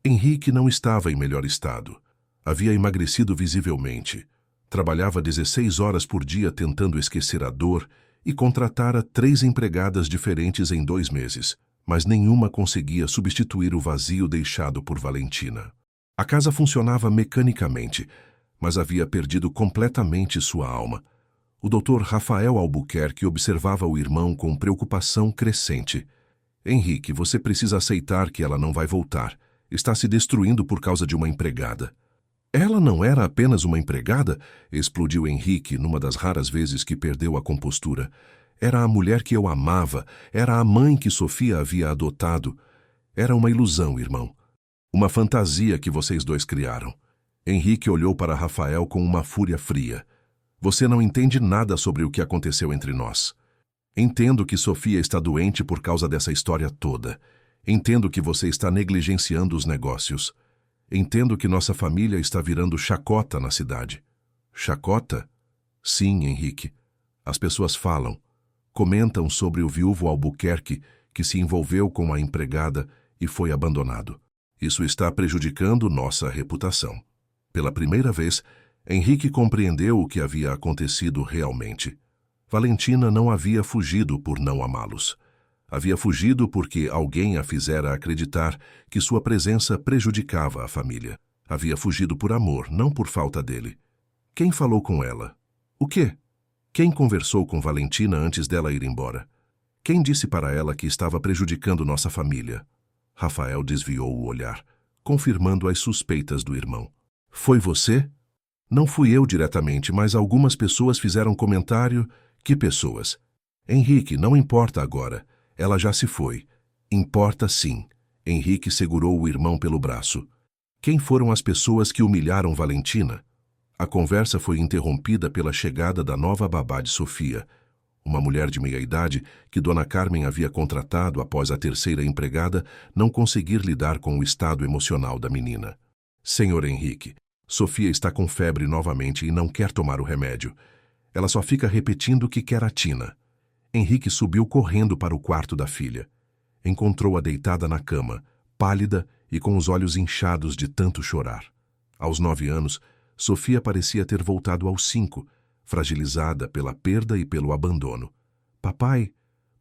Henrique não estava em melhor estado. Havia emagrecido visivelmente. Trabalhava 16 horas por dia tentando esquecer a dor e contratara 3 empregadas diferentes em 2 meses, mas nenhuma conseguia substituir o vazio deixado por Valentina. A casa funcionava mecanicamente, mas havia perdido completamente sua alma. O Dr. Rafael Albuquerque observava o irmão com preocupação crescente. Henrique, você precisa aceitar que ela não vai voltar. Está se destruindo por causa de uma empregada. Ela não era apenas uma empregada? Explodiu Henrique numa das raras vezes que perdeu a compostura. Era a mulher que eu amava, era a mãe que Sofia havia adotado. Era uma ilusão, irmão. Uma fantasia que vocês dois criaram. Henrique olhou para Rafael com uma fúria fria. Você não entende nada sobre o que aconteceu entre nós. Entendo que Sofia está doente por causa dessa história toda. Entendo que você está negligenciando os negócios. Entendo que nossa família está virando chacota na cidade. Chacota? Sim, Henrique. As pessoas falam, comentam sobre o viúvo Albuquerque que se envolveu com a empregada e foi abandonado. Isso está prejudicando nossa reputação. Pela primeira vez, Henrique compreendeu o que havia acontecido realmente. Valentina não havia fugido por não amá-los. Havia fugido porque alguém a fizera acreditar que sua presença prejudicava a família. Havia fugido por amor, não por falta dele. Quem falou com ela? O quê? Quem conversou com Valentina antes dela ir embora? Quem disse para ela que estava prejudicando nossa família? Rafael desviou o olhar, confirmando as suspeitas do irmão. Foi você? Não fui eu diretamente, mas algumas pessoas fizeram comentário. Que pessoas? Henrique, não importa agora. Ela já se foi. Importa sim. Henrique segurou o irmão pelo braço. Quem foram as pessoas que humilharam Valentina? A conversa foi interrompida pela chegada da nova babá de Sofia, uma mulher de meia-idade que Dona Carmen havia contratado após a terceira empregada não conseguir lidar com o estado emocional da menina. Senhor Henrique, Sofia está com febre novamente e não quer tomar o remédio. Ela só fica repetindo que quer a Tina. Henrique subiu correndo para o quarto da filha. Encontrou-a deitada na cama, pálida e com os olhos inchados de tanto chorar. Aos 9 anos, Sofia parecia ter voltado aos 5, fragilizada pela perda e pelo abandono. Papai,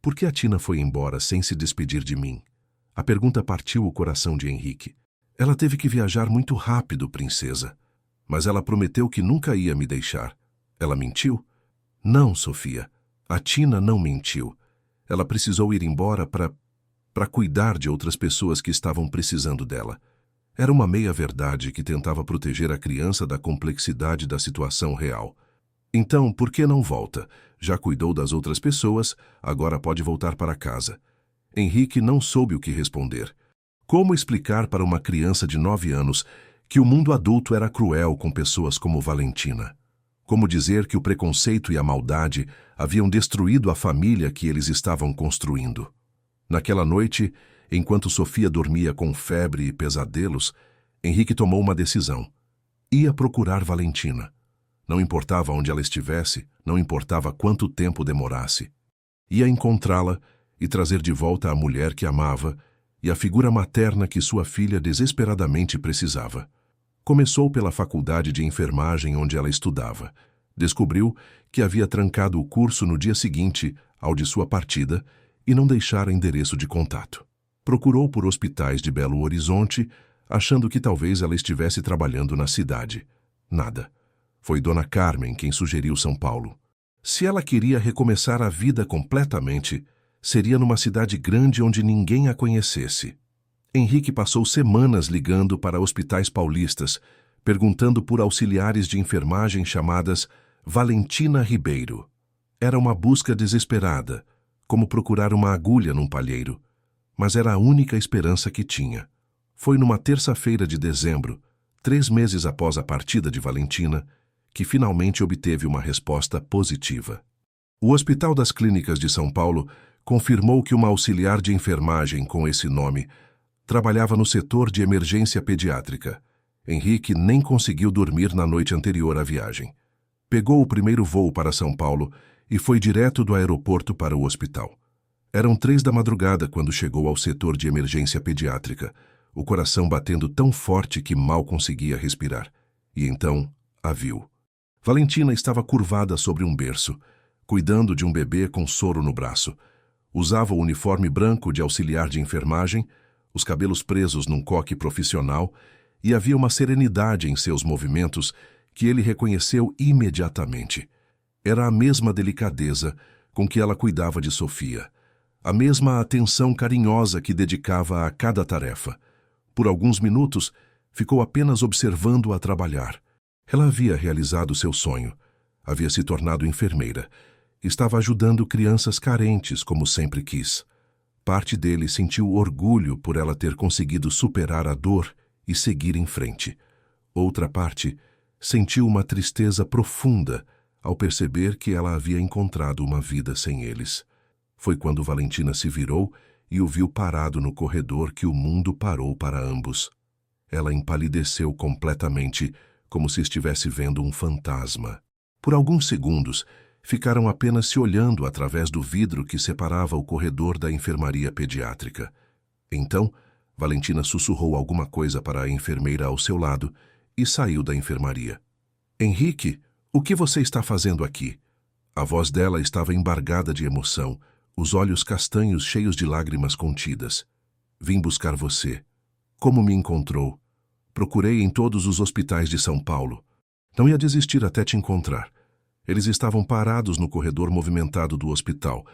por que a Tina foi embora sem se despedir de mim? A pergunta partiu o coração de Henrique. Ela teve que viajar muito rápido, princesa. Mas ela prometeu que nunca ia me deixar. Ela mentiu? Não, Sofia. A Tina não mentiu. Ela precisou ir embora para cuidar de outras pessoas que estavam precisando dela. Era uma meia-verdade que tentava proteger a criança da complexidade da situação real. Então, por que não volta? Já cuidou das outras pessoas, agora pode voltar para casa. Henrique não soube o que responder. Como explicar para uma criança de 9 anos que o mundo adulto era cruel com pessoas como Valentina? Como dizer que o preconceito e a maldade haviam destruído a família que eles estavam construindo? Naquela noite, enquanto Sofia dormia com febre e pesadelos, Henrique tomou uma decisão. Ia procurar Valentina. Não importava onde ela estivesse, não importava quanto tempo demorasse. Ia encontrá-la e trazer de volta a mulher que amava e a figura materna que sua filha desesperadamente precisava. Começou pela faculdade de enfermagem onde ela estudava. Descobriu que havia trancado o curso no dia seguinte ao de sua partida e não deixara endereço de contato. Procurou por hospitais de Belo Horizonte, achando que talvez ela estivesse trabalhando na cidade. Nada. Foi Dona Carmen quem sugeriu São Paulo. Se ela queria recomeçar a vida completamente, seria numa cidade grande onde ninguém a conhecesse. Henrique passou semanas ligando para hospitais paulistas, perguntando por auxiliares de enfermagem chamadas Valentina Ribeiro. Era uma busca desesperada, como procurar uma agulha num palheiro, mas era a única esperança que tinha. Foi numa terça-feira de dezembro, 3 meses após a partida de Valentina, que finalmente obteve uma resposta positiva. O Hospital das Clínicas de São Paulo confirmou que uma auxiliar de enfermagem com esse nome Trabalhava no setor de emergência pediátrica. Henrique nem conseguiu dormir na noite anterior à viagem. Pegou o primeiro voo para São Paulo e foi direto do aeroporto para o hospital. Eram 3 da madrugada quando chegou ao setor de emergência pediátrica, o coração batendo tão forte que mal conseguia respirar. E então a viu. Valentina estava curvada sobre um berço, cuidando de um bebê com soro no braço. Usava o uniforme branco de auxiliar de enfermagem, os cabelos presos num coque profissional, e havia uma serenidade em seus movimentos que ele reconheceu imediatamente. Era a mesma delicadeza com que ela cuidava de Sofia, a mesma atenção carinhosa que dedicava a cada tarefa. Por alguns minutos, ficou apenas observando-a trabalhar. Ela havia realizado seu sonho, havia se tornado enfermeira, estava ajudando crianças carentes como sempre quis. Parte dele sentiu orgulho por ela ter conseguido superar a dor e seguir em frente. Outra parte sentiu uma tristeza profunda ao perceber que ela havia encontrado uma vida sem eles. Foi quando Valentina se virou e o viu parado no corredor que o mundo parou para ambos. Ela empalideceu completamente, como se estivesse vendo um fantasma. Por alguns segundos, ficaram apenas se olhando através do vidro que separava o corredor da enfermaria pediátrica. Então, Valentina sussurrou alguma coisa para a enfermeira ao seu lado e saiu da enfermaria. Henrique, o que você está fazendo aqui? A voz dela estava embargada de emoção, os olhos castanhos cheios de lágrimas contidas. Vim buscar você. Como me encontrou? Procurei em todos os hospitais de São Paulo. Não ia desistir até te encontrar. Eles estavam parados no corredor movimentado do hospital,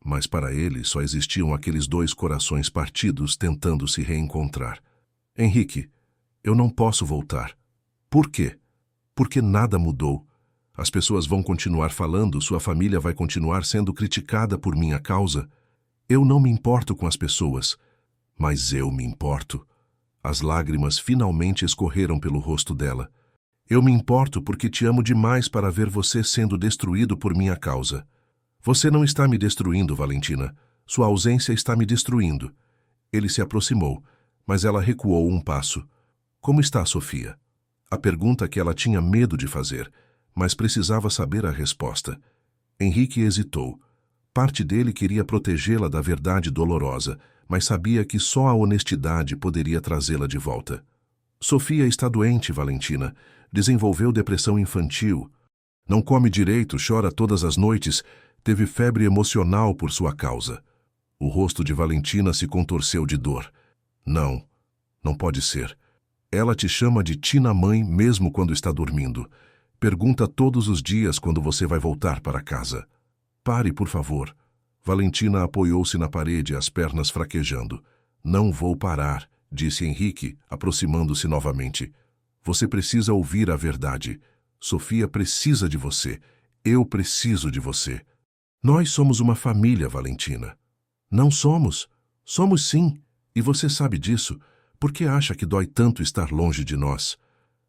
mas para ele só existiam aqueles 2 corações partidos tentando se reencontrar. Henrique, eu não posso voltar. Por quê? Porque nada mudou. As pessoas vão continuar falando, sua família vai continuar sendo criticada por minha causa. Eu não me importo com as pessoas, mas eu me importo. As lágrimas finalmente escorreram pelo rosto dela. Eu me importo porque te amo demais para ver você sendo destruído por minha causa. Você não está me destruindo, Valentina. Sua ausência está me destruindo. Ele se aproximou, mas ela recuou um passo. Como está Sofia? A pergunta que ela tinha medo de fazer, mas precisava saber a resposta. Henrique hesitou. Parte dele queria protegê-la da verdade dolorosa, mas sabia que só a honestidade poderia trazê-la de volta. Sofia está doente, Valentina. Desenvolveu depressão infantil. Não come direito, chora todas as noites, teve febre emocional por sua causa. O rosto de Valentina se contorceu de dor. Não, não pode ser. Ela te chama de Tina mãe mesmo quando está dormindo. Pergunta todos os dias quando você vai voltar para casa. Pare, por favor. Valentina apoiou-se na parede, as pernas fraquejando. Não vou parar, disse Henrique, aproximando-se novamente. Você precisa ouvir a verdade. Sofia precisa de você. Eu preciso de você. Nós somos uma família, Valentina. Não somos. Somos sim. E você sabe disso. Por que acha que dói tanto estar longe de nós?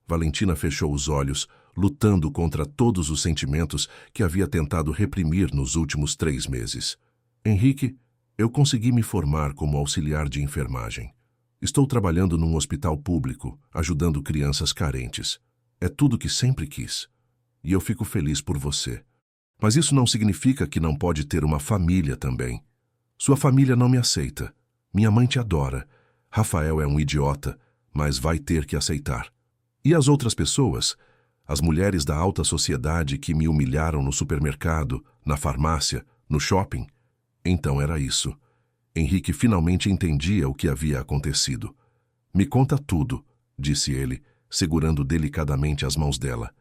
Valentina fechou os olhos, lutando contra todos os sentimentos que havia tentado reprimir nos últimos 3 meses. Henrique, eu consegui me formar como auxiliar de enfermagem. Estou trabalhando num hospital público, ajudando crianças carentes. É tudo que sempre quis. E eu fico feliz por você. Mas isso não significa que não pode ter uma família também. Sua família não me aceita. Minha mãe te adora. Rafael é um idiota, mas vai ter que aceitar. E as outras pessoas? As mulheres da alta sociedade que me humilharam no supermercado, na farmácia, no shopping? Então era isso. Henrique finalmente entendia o que havia acontecido. Me conta tudo, disse ele, segurando delicadamente as mãos dela.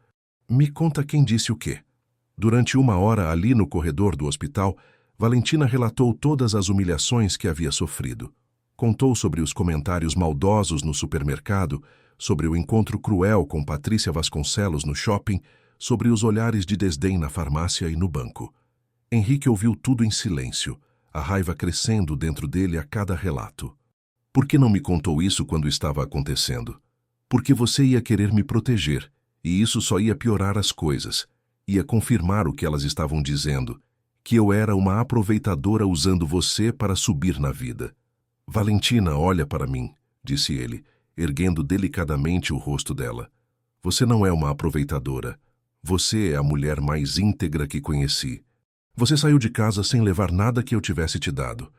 Me conta quem disse o quê? Durante 1 hora ali no corredor do hospital, Valentina relatou todas as humilhações que havia sofrido. Contou sobre os comentários maldosos no supermercado, sobre o encontro cruel com Patrícia Vasconcelos no shopping, sobre os olhares de desdém na farmácia e no banco. Henrique ouviu tudo em silêncio, a raiva crescendo dentro dele a cada relato. Por que não me contou isso quando estava acontecendo? Porque você ia querer me proteger, e isso só ia piorar as coisas, ia confirmar o que elas estavam dizendo, que eu era uma aproveitadora usando você para subir na vida. Valentina, olha para mim, disse ele, erguendo delicadamente o rosto dela. Você não é uma aproveitadora. Você é a mulher mais íntegra que conheci. Você saiu de casa sem levar nada que eu tivesse te dado.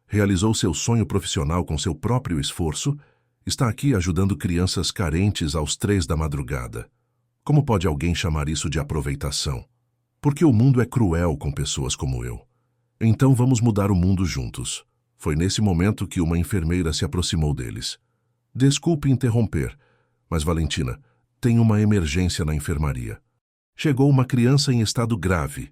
Realizou seu sonho profissional com seu próprio esforço. Está aqui ajudando crianças carentes aos 3 da madrugada. Como pode alguém chamar isso de aproveitação? Porque o mundo é cruel com pessoas como eu. Então vamos mudar o mundo juntos. Foi nesse momento que uma enfermeira se aproximou deles. Desculpe interromper, mas Valentina, tem uma emergência na enfermaria. Chegou uma criança em estado grave.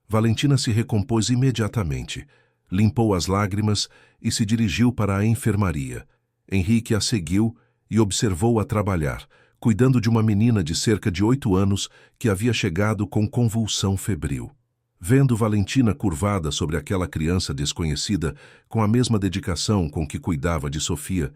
Valentina se recompôs imediatamente, limpou as lágrimas e se dirigiu para a enfermaria. Henrique a seguiu e observou-a trabalhar, cuidando de uma menina de cerca de 8 anos que havia chegado com convulsão febril. Vendo Valentina curvada sobre aquela criança desconhecida com a mesma dedicação com que cuidava de Sofia,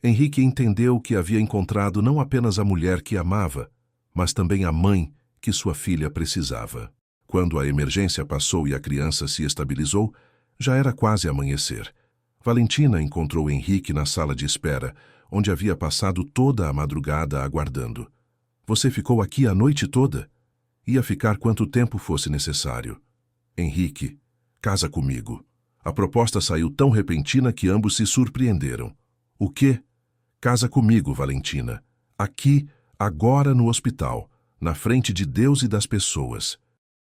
Henrique entendeu que havia encontrado não apenas a mulher que amava, mas também a mãe que sua filha precisava. Quando a emergência passou e a criança se estabilizou, já era quase amanhecer. Valentina encontrou Henrique na sala de espera, onde havia passado toda a madrugada aguardando. Você ficou aqui a noite toda? Ia ficar quanto tempo fosse necessário. Henrique, casa comigo. A proposta saiu tão repentina que ambos se surpreenderam. O quê? Casa comigo, Valentina. Aqui, agora no hospital, na frente de Deus e das pessoas.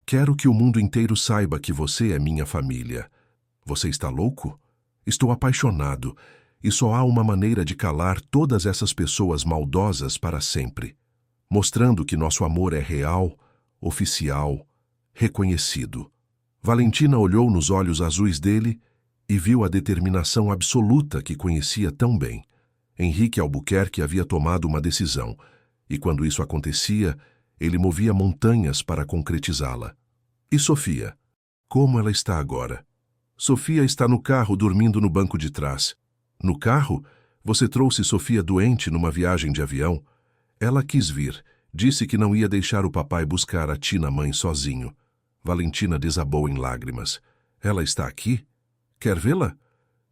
Quero que o mundo inteiro saiba que você é minha família. Você está louco? Estou apaixonado, e só há uma maneira de calar todas essas pessoas maldosas para sempre, mostrando que nosso amor é real, oficial, reconhecido. Valentina olhou nos olhos azuis dele e viu a determinação absoluta que conhecia tão bem. Henrique Albuquerque havia tomado uma decisão, e quando isso acontecia, ele movia montanhas para concretizá-la. E Sofia? Como ela está agora? Sofia está no carro dormindo no banco de trás. No carro? Você trouxe Sofia doente numa viagem de avião? Ela quis vir. Disse que não ia deixar o papai buscar a Tina mãe sozinho. Valentina desabou em lágrimas. Ela está aqui? Quer vê-la?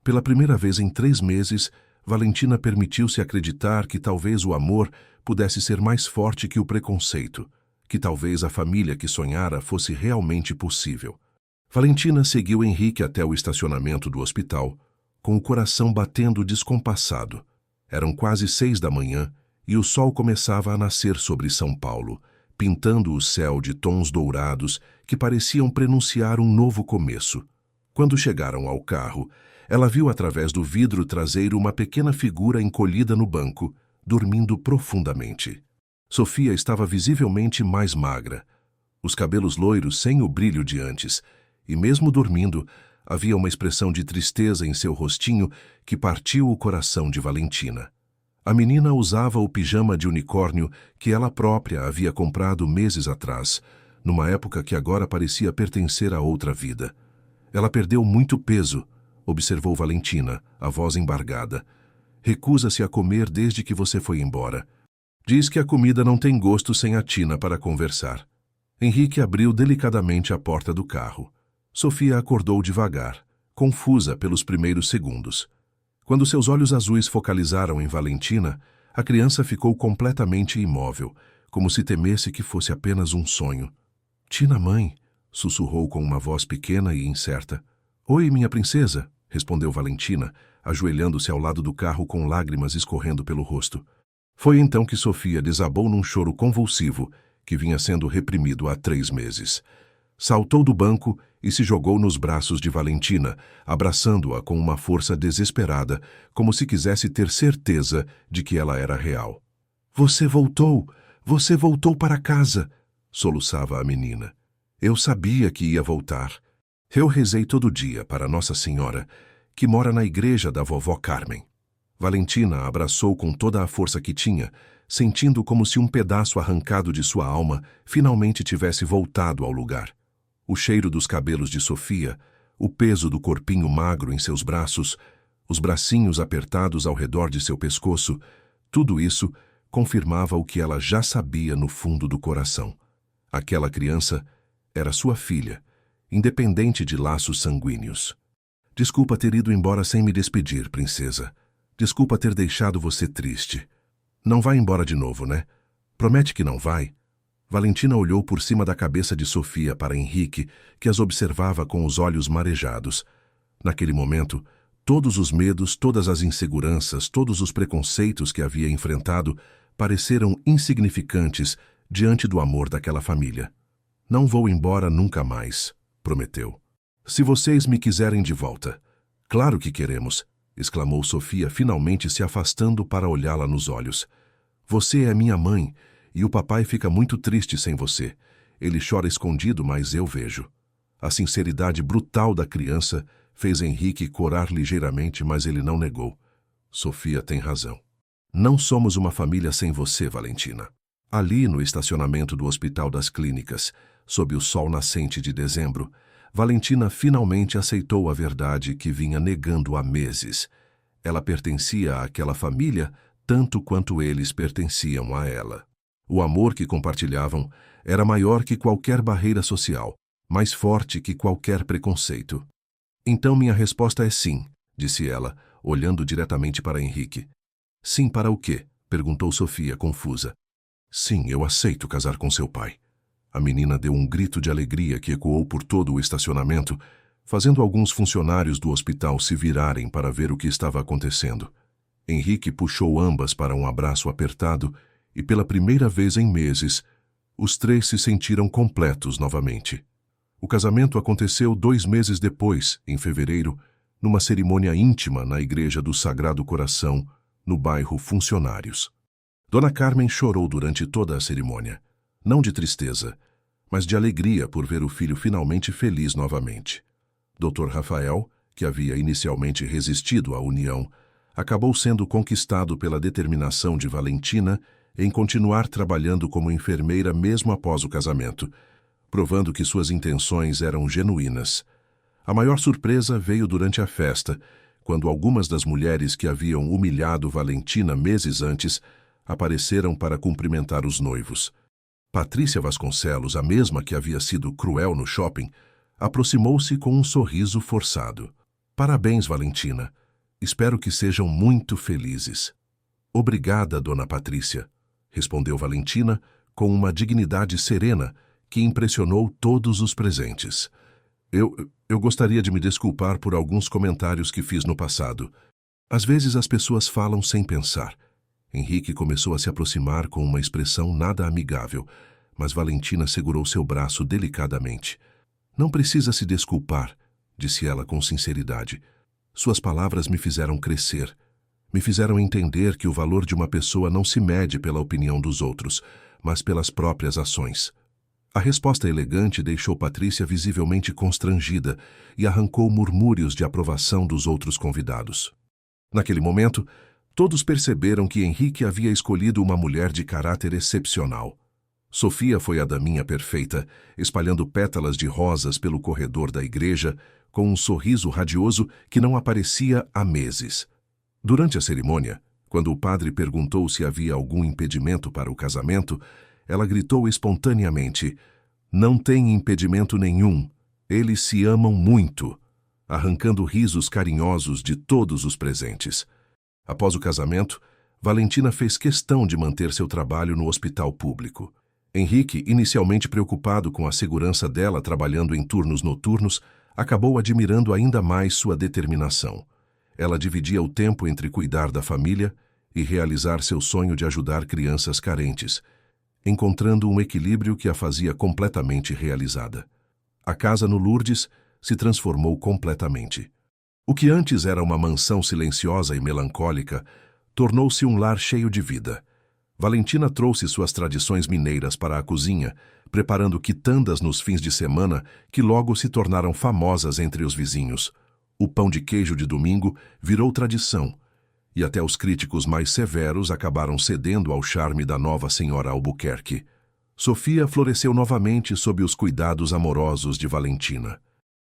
Pela primeira vez em 3 meses, Valentina permitiu-se acreditar que talvez o amor pudesse ser mais forte que o preconceito, que talvez a família que sonhara fosse realmente possível. Valentina seguiu Henrique até o estacionamento do hospital, com o coração batendo descompassado. Eram quase 6 da manhã e o sol começava a nascer sobre São Paulo, pintando o céu de tons dourados que pareciam prenunciar um novo começo. Quando chegaram ao carro, ela viu através do vidro traseiro uma pequena figura encolhida no banco, dormindo profundamente. Sofia estava visivelmente mais magra, os cabelos loiros sem o brilho de antes, e mesmo dormindo, havia uma expressão de tristeza em seu rostinho que partiu o coração de Valentina. A menina usava o pijama de unicórnio que ela própria havia comprado meses atrás, numa época que agora parecia pertencer a outra vida. Ela perdeu muito peso, observou Valentina, a voz embargada. Recusa-se a comer desde que você foi embora. Diz que a comida não tem gosto sem a Tina para conversar. Henrique abriu delicadamente a porta do carro. Sofia acordou devagar, confusa pelos primeiros segundos. Quando seus olhos azuis focalizaram em Valentina, a criança ficou completamente imóvel, como se temesse que fosse apenas um sonho. Tina, mãe, sussurrou com uma voz pequena e incerta. Oi, minha princesa, respondeu Valentina, ajoelhando-se ao lado do carro com lágrimas escorrendo pelo rosto. Foi então que Sofia desabou num choro convulsivo que vinha sendo reprimido há 3 meses. Saltou do banco e se jogou nos braços de Valentina, abraçando-a com uma força desesperada, como se quisesse ter certeza de que ela era real. Você voltou! Você voltou para casa! Soluçava a menina. Eu sabia que ia voltar. Eu rezei todo dia para Nossa Senhora, que mora na igreja da vovó Carmen. Valentina a abraçou com toda a força que tinha, sentindo como se um pedaço arrancado de sua alma finalmente tivesse voltado ao lugar. O cheiro dos cabelos de Sofia, o peso do corpinho magro em seus braços, os bracinhos apertados ao redor de seu pescoço, tudo isso confirmava o que ela já sabia no fundo do coração. Aquela criança era sua filha, independente de laços sanguíneos. Desculpa ter ido embora sem me despedir, princesa. Desculpa ter deixado você triste. Não vai embora de novo, né? Promete que não vai? Valentina olhou por cima da cabeça de Sofia para Henrique, que as observava com os olhos marejados. Naquele momento, todos os medos, todas as inseguranças, todos os preconceitos que havia enfrentado pareceram insignificantes diante do amor daquela família. Não vou embora nunca mais, prometeu. Se vocês me quiserem de volta. Claro que queremos, exclamou Sofia, finalmente se afastando para olhá-la nos olhos. Você é minha mãe, e o papai fica muito triste sem você. Ele chora escondido, mas eu vejo. A sinceridade brutal da criança fez Henrique corar ligeiramente, mas ele não negou. Sofia tem razão. Não somos uma família sem você, Valentina. Ali, no estacionamento do Hospital das Clínicas, sob o sol nascente de dezembro, Valentina finalmente aceitou a verdade que vinha negando há meses. Ela pertencia àquela família tanto quanto eles pertenciam a ela. O amor que compartilhavam era maior que qualquer barreira social, mais forte que qualquer preconceito. Então minha resposta é sim, disse ela, olhando diretamente para Henrique. Sim para o quê? Perguntou Sofia, confusa. Sim, eu aceito casar com seu pai. A menina deu um grito de alegria que ecoou por todo o estacionamento, fazendo alguns funcionários do hospital se virarem para ver o que estava acontecendo. Henrique puxou ambas para um abraço apertado e, pela primeira vez em meses, os três se sentiram completos novamente. O casamento aconteceu 2 meses depois, em fevereiro, numa cerimônia íntima na Igreja do Sagrado Coração, no bairro Funcionários. Dona Carmen chorou durante toda a cerimônia, não de tristeza, mas de alegria por ver o filho finalmente feliz novamente. Dr. Rafael, que havia inicialmente resistido à união, acabou sendo conquistado pela determinação de Valentina em continuar trabalhando como enfermeira mesmo após o casamento, provando que suas intenções eram genuínas. A maior surpresa veio durante a festa, quando algumas das mulheres que haviam humilhado Valentina meses antes apareceram para cumprimentar os noivos. Patrícia Vasconcelos, a mesma que havia sido cruel no shopping, aproximou-se com um sorriso forçado. Parabéns, Valentina. Espero que sejam muito felizes. Obrigada, dona Patrícia, respondeu Valentina com uma dignidade serena que impressionou todos os presentes. Eu gostaria de me desculpar por alguns comentários que fiz no passado. Às vezes as pessoas falam sem pensar. Henrique começou a se aproximar com uma expressão nada amigável, mas Valentina segurou seu braço delicadamente. Não precisa se desculpar, disse ela com sinceridade. Suas palavras me fizeram crescer. Me fizeram entender que o valor de uma pessoa não se mede pela opinião dos outros, mas pelas próprias ações. A resposta elegante deixou Patrícia visivelmente constrangida e arrancou murmúrios de aprovação dos outros convidados. Naquele momento, todos perceberam que Henrique havia escolhido uma mulher de caráter excepcional. Sofia foi a daminha perfeita, espalhando pétalas de rosas pelo corredor da igreja, com um sorriso radioso que não aparecia há meses. Durante a cerimônia, quando o padre perguntou se havia algum impedimento para o casamento, ela gritou espontaneamente: "Não tem impedimento nenhum. Eles se amam muito", arrancando risos carinhosos de todos os presentes. Após o casamento, Valentina fez questão de manter seu trabalho no hospital público. Henrique, inicialmente preocupado com a segurança dela trabalhando em turnos noturnos, acabou admirando ainda mais sua determinação. Ela dividia o tempo entre cuidar da família e realizar seu sonho de ajudar crianças carentes, encontrando um equilíbrio que a fazia completamente realizada. A casa no Lourdes se transformou completamente. O que antes era uma mansão silenciosa e melancólica, tornou-se um lar cheio de vida. Valentina trouxe suas tradições mineiras para a cozinha, preparando quitandas nos fins de semana que logo se tornaram famosas entre os vizinhos. O pão de queijo de domingo virou tradição, e até os críticos mais severos acabaram cedendo ao charme da nova senhora Albuquerque. Sofia floresceu novamente sob os cuidados amorosos de Valentina.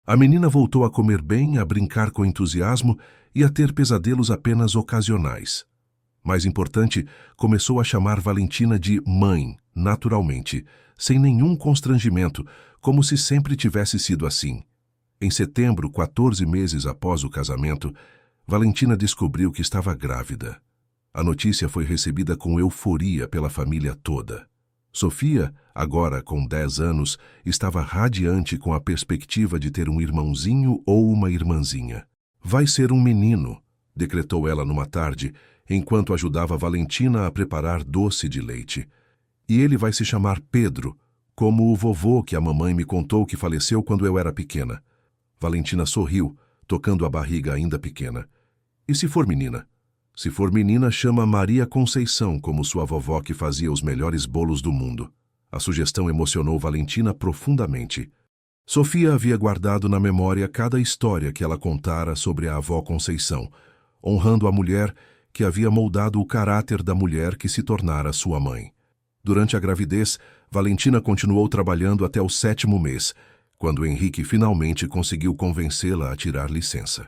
A menina voltou a comer bem, a brincar com entusiasmo e a ter pesadelos apenas ocasionais. Mais importante, começou a chamar Valentina de mãe, naturalmente, sem nenhum constrangimento, como se sempre tivesse sido assim. Em setembro, 14 meses após o casamento, Valentina descobriu que estava grávida. A notícia foi recebida com euforia pela família toda. Sofia, agora com 10 anos, estava radiante com a perspectiva de ter um irmãozinho ou uma irmãzinha. Vai ser um menino, decretou ela numa tarde, enquanto ajudava Valentina a preparar doce de leite. E ele vai se chamar Pedro, como o vovô que a mamãe me contou que faleceu quando eu era pequena. Valentina sorriu, tocando a barriga ainda pequena. E se for menina? Se for menina, chama Maria Conceição, como sua vovó que fazia os melhores bolos do mundo. A sugestão emocionou Valentina profundamente. Sofia havia guardado na memória cada história que ela contara sobre a avó Conceição, honrando a mulher que havia moldado o caráter da mulher que se tornara sua mãe. Durante a gravidez, Valentina continuou trabalhando até o 7º mês, quando Henrique finalmente conseguiu convencê-la a tirar licença.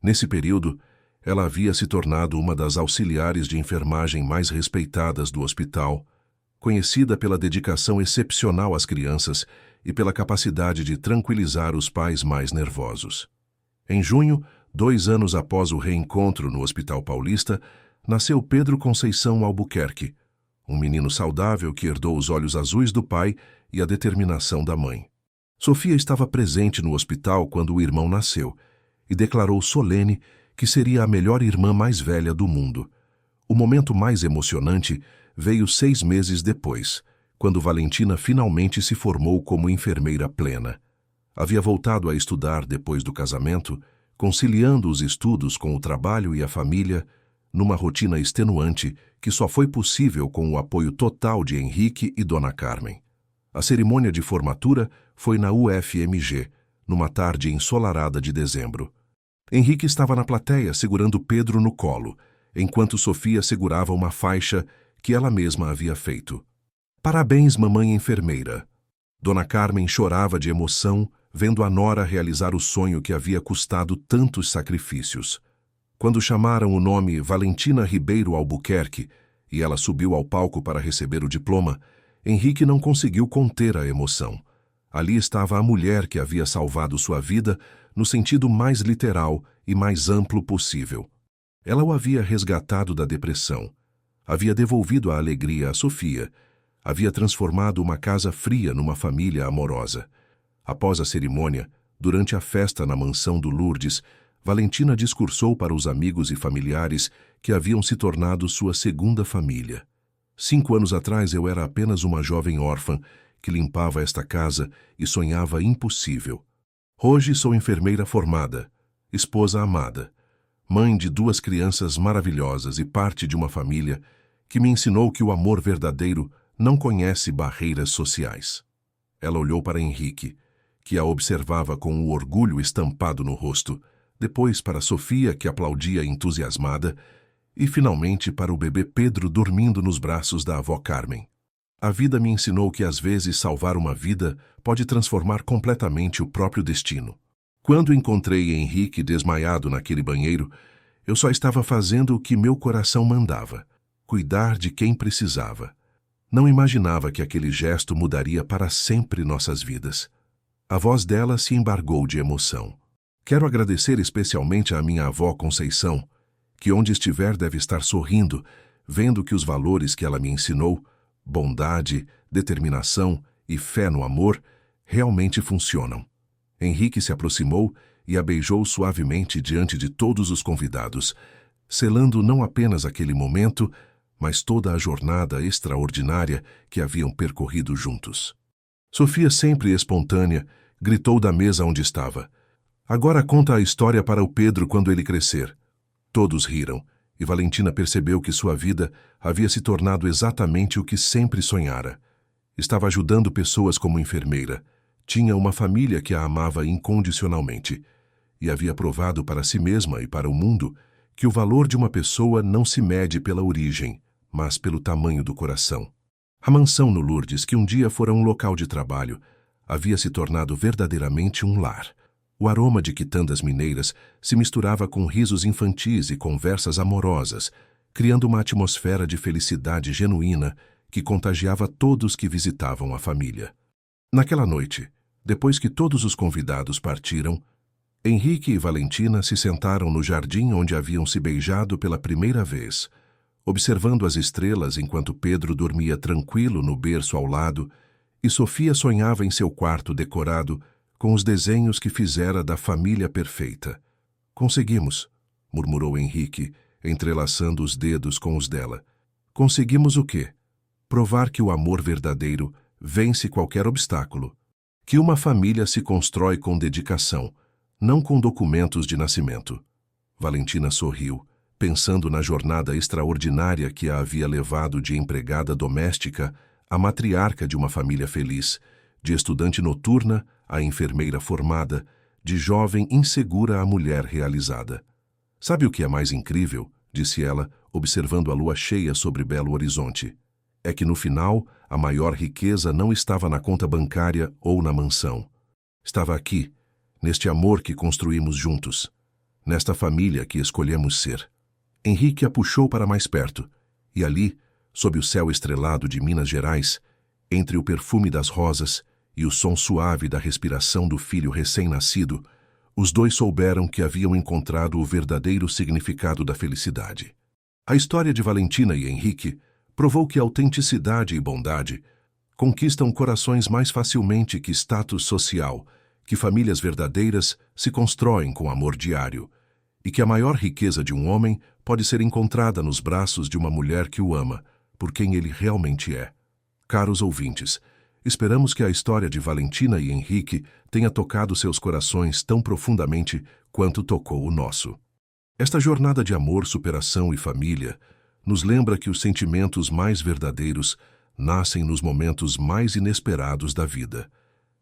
Nesse período, ela havia se tornado uma das auxiliares de enfermagem mais respeitadas do hospital, conhecida pela dedicação excepcional às crianças e pela capacidade de tranquilizar os pais mais nervosos. Em junho, 2 anos após o reencontro no Hospital Paulista, nasceu Pedro Conceição Albuquerque, um menino saudável que herdou os olhos azuis do pai e a determinação da mãe. Sofia estava presente no hospital quando o irmão nasceu e declarou solene que seria a melhor irmã mais velha do mundo. O momento mais emocionante veio 6 meses depois, quando Valentina finalmente se formou como enfermeira plena. Havia voltado a estudar depois do casamento, conciliando os estudos com o trabalho e a família, numa rotina extenuante que só foi possível com o apoio total de Henrique e Dona Carmen. A cerimônia de formatura foi na UFMG, numa tarde ensolarada de dezembro. Henrique estava na plateia segurando Pedro no colo, enquanto Sofia segurava uma faixa que ela mesma havia feito. Parabéns, mamãe enfermeira. Dona Carmen chorava de emoção, vendo a nora realizar o sonho que havia custado tantos sacrifícios. Quando chamaram o nome Valentina Ribeiro Albuquerque e ela subiu ao palco para receber o diploma, Henrique não conseguiu conter a emoção. Ali estava a mulher que havia salvado sua vida no sentido mais literal e mais amplo possível. Ela o havia resgatado da depressão, havia devolvido a alegria a Sofia, havia transformado uma casa fria numa família amorosa. Após a cerimônia, durante a festa na mansão do Lourdes, Valentina discursou para os amigos e familiares que haviam se tornado sua segunda família. 5 anos atrás eu era apenas uma jovem órfã que limpava esta casa e sonhava impossível. Hoje sou enfermeira formada, esposa amada, mãe de 2 crianças maravilhosas e parte de uma família que me ensinou que o amor verdadeiro não conhece barreiras sociais. Ela olhou para Henrique, que a observava com o orgulho estampado no rosto, depois para Sofia, que aplaudia entusiasmada, e finalmente para o bebê Pedro dormindo nos braços da avó Carmen. A vida me ensinou que às vezes salvar uma vida pode transformar completamente o próprio destino. Quando encontrei Henrique desmaiado naquele banheiro, eu só estava fazendo o que meu coração mandava, cuidar de quem precisava. Não imaginava que aquele gesto mudaria para sempre nossas vidas. A voz dela se embargou de emoção. Quero agradecer especialmente à minha avó Conceição, que onde estiver deve estar sorrindo, vendo que os valores que ela me ensinou, bondade, determinação e fé no amor, realmente funcionam. Henrique se aproximou e a beijou suavemente diante de todos os convidados, selando não apenas aquele momento, mas toda a jornada extraordinária que haviam percorrido juntos. Sofia, sempre espontânea, gritou da mesa onde estava: "Agora conta a história para o Pedro quando ele crescer." Todos riram, e Valentina percebeu que sua vida havia se tornado exatamente o que sempre sonhara. Estava ajudando pessoas como enfermeira, tinha uma família que a amava incondicionalmente, e havia provado para si mesma e para o mundo que o valor de uma pessoa não se mede pela origem, mas pelo tamanho do coração. A mansão no Lourdes, que um dia fora um local de trabalho, havia se tornado verdadeiramente um lar. O aroma de quitandas mineiras se misturava com risos infantis e conversas amorosas, criando uma atmosfera de felicidade genuína que contagiava todos que visitavam a família. Naquela noite, Depois que todos os convidados partiram, Henrique e Valentina se sentaram no jardim onde haviam se beijado pela primeira vez, observando as estrelas enquanto Pedro dormia tranquilo no berço ao lado e Sofia sonhava em seu quarto decorado com os desenhos que fizera da família perfeita. Conseguimos, murmurou Henrique, entrelaçando os dedos com os dela. Conseguimos o quê? Provar que o amor verdadeiro vence qualquer obstáculo, que uma família se constrói com dedicação, não com documentos de nascimento. Valentina sorriu, pensando na jornada extraordinária que a havia levado de empregada doméstica a matriarca de uma família feliz, de estudante noturna a enfermeira formada, de jovem insegura a mulher realizada. Sabe o que é mais incrível? Disse ela, observando a lua cheia sobre Belo Horizonte. É que no final, a maior riqueza não estava na conta bancária ou na mansão. Estava aqui, neste amor que construímos juntos, nesta família que escolhemos ser. Henrique a puxou para mais perto, e ali, sob o céu estrelado de Minas Gerais, entre o perfume das rosas e o som suave da respiração do filho recém-nascido, os dois souberam que haviam encontrado o verdadeiro significado da felicidade. A história de Valentina e Henrique provou que autenticidade e bondade conquistam corações mais facilmente que status social, que famílias verdadeiras se constroem com amor diário, e que a maior riqueza de um homem pode ser encontrada nos braços de uma mulher que o ama, por quem ele realmente é. Caros ouvintes, esperamos que a história de Valentina e Henrique tenha tocado seus corações tão profundamente quanto tocou o nosso. Esta jornada de amor, superação e família nos lembra que os sentimentos mais verdadeiros nascem nos momentos mais inesperados da vida.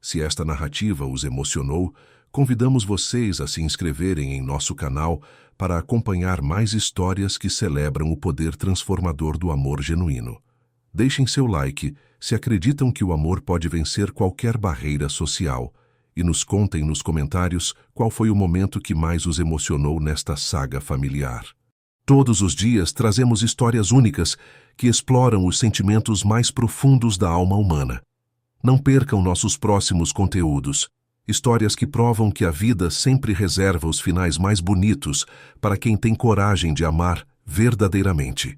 Se esta narrativa os emocionou, convidamos vocês a se inscreverem em nosso canal para acompanhar mais histórias que celebram o poder transformador do amor genuíno. Deixem seu like se acreditam que o amor pode vencer qualquer barreira social e nos contem nos comentários qual foi o momento que mais os emocionou nesta saga familiar. Todos os dias trazemos histórias únicas que exploram os sentimentos mais profundos da alma humana. Não percam nossos próximos conteúdos. Histórias que provam que a vida sempre reserva os finais mais bonitos para quem tem coragem de amar verdadeiramente.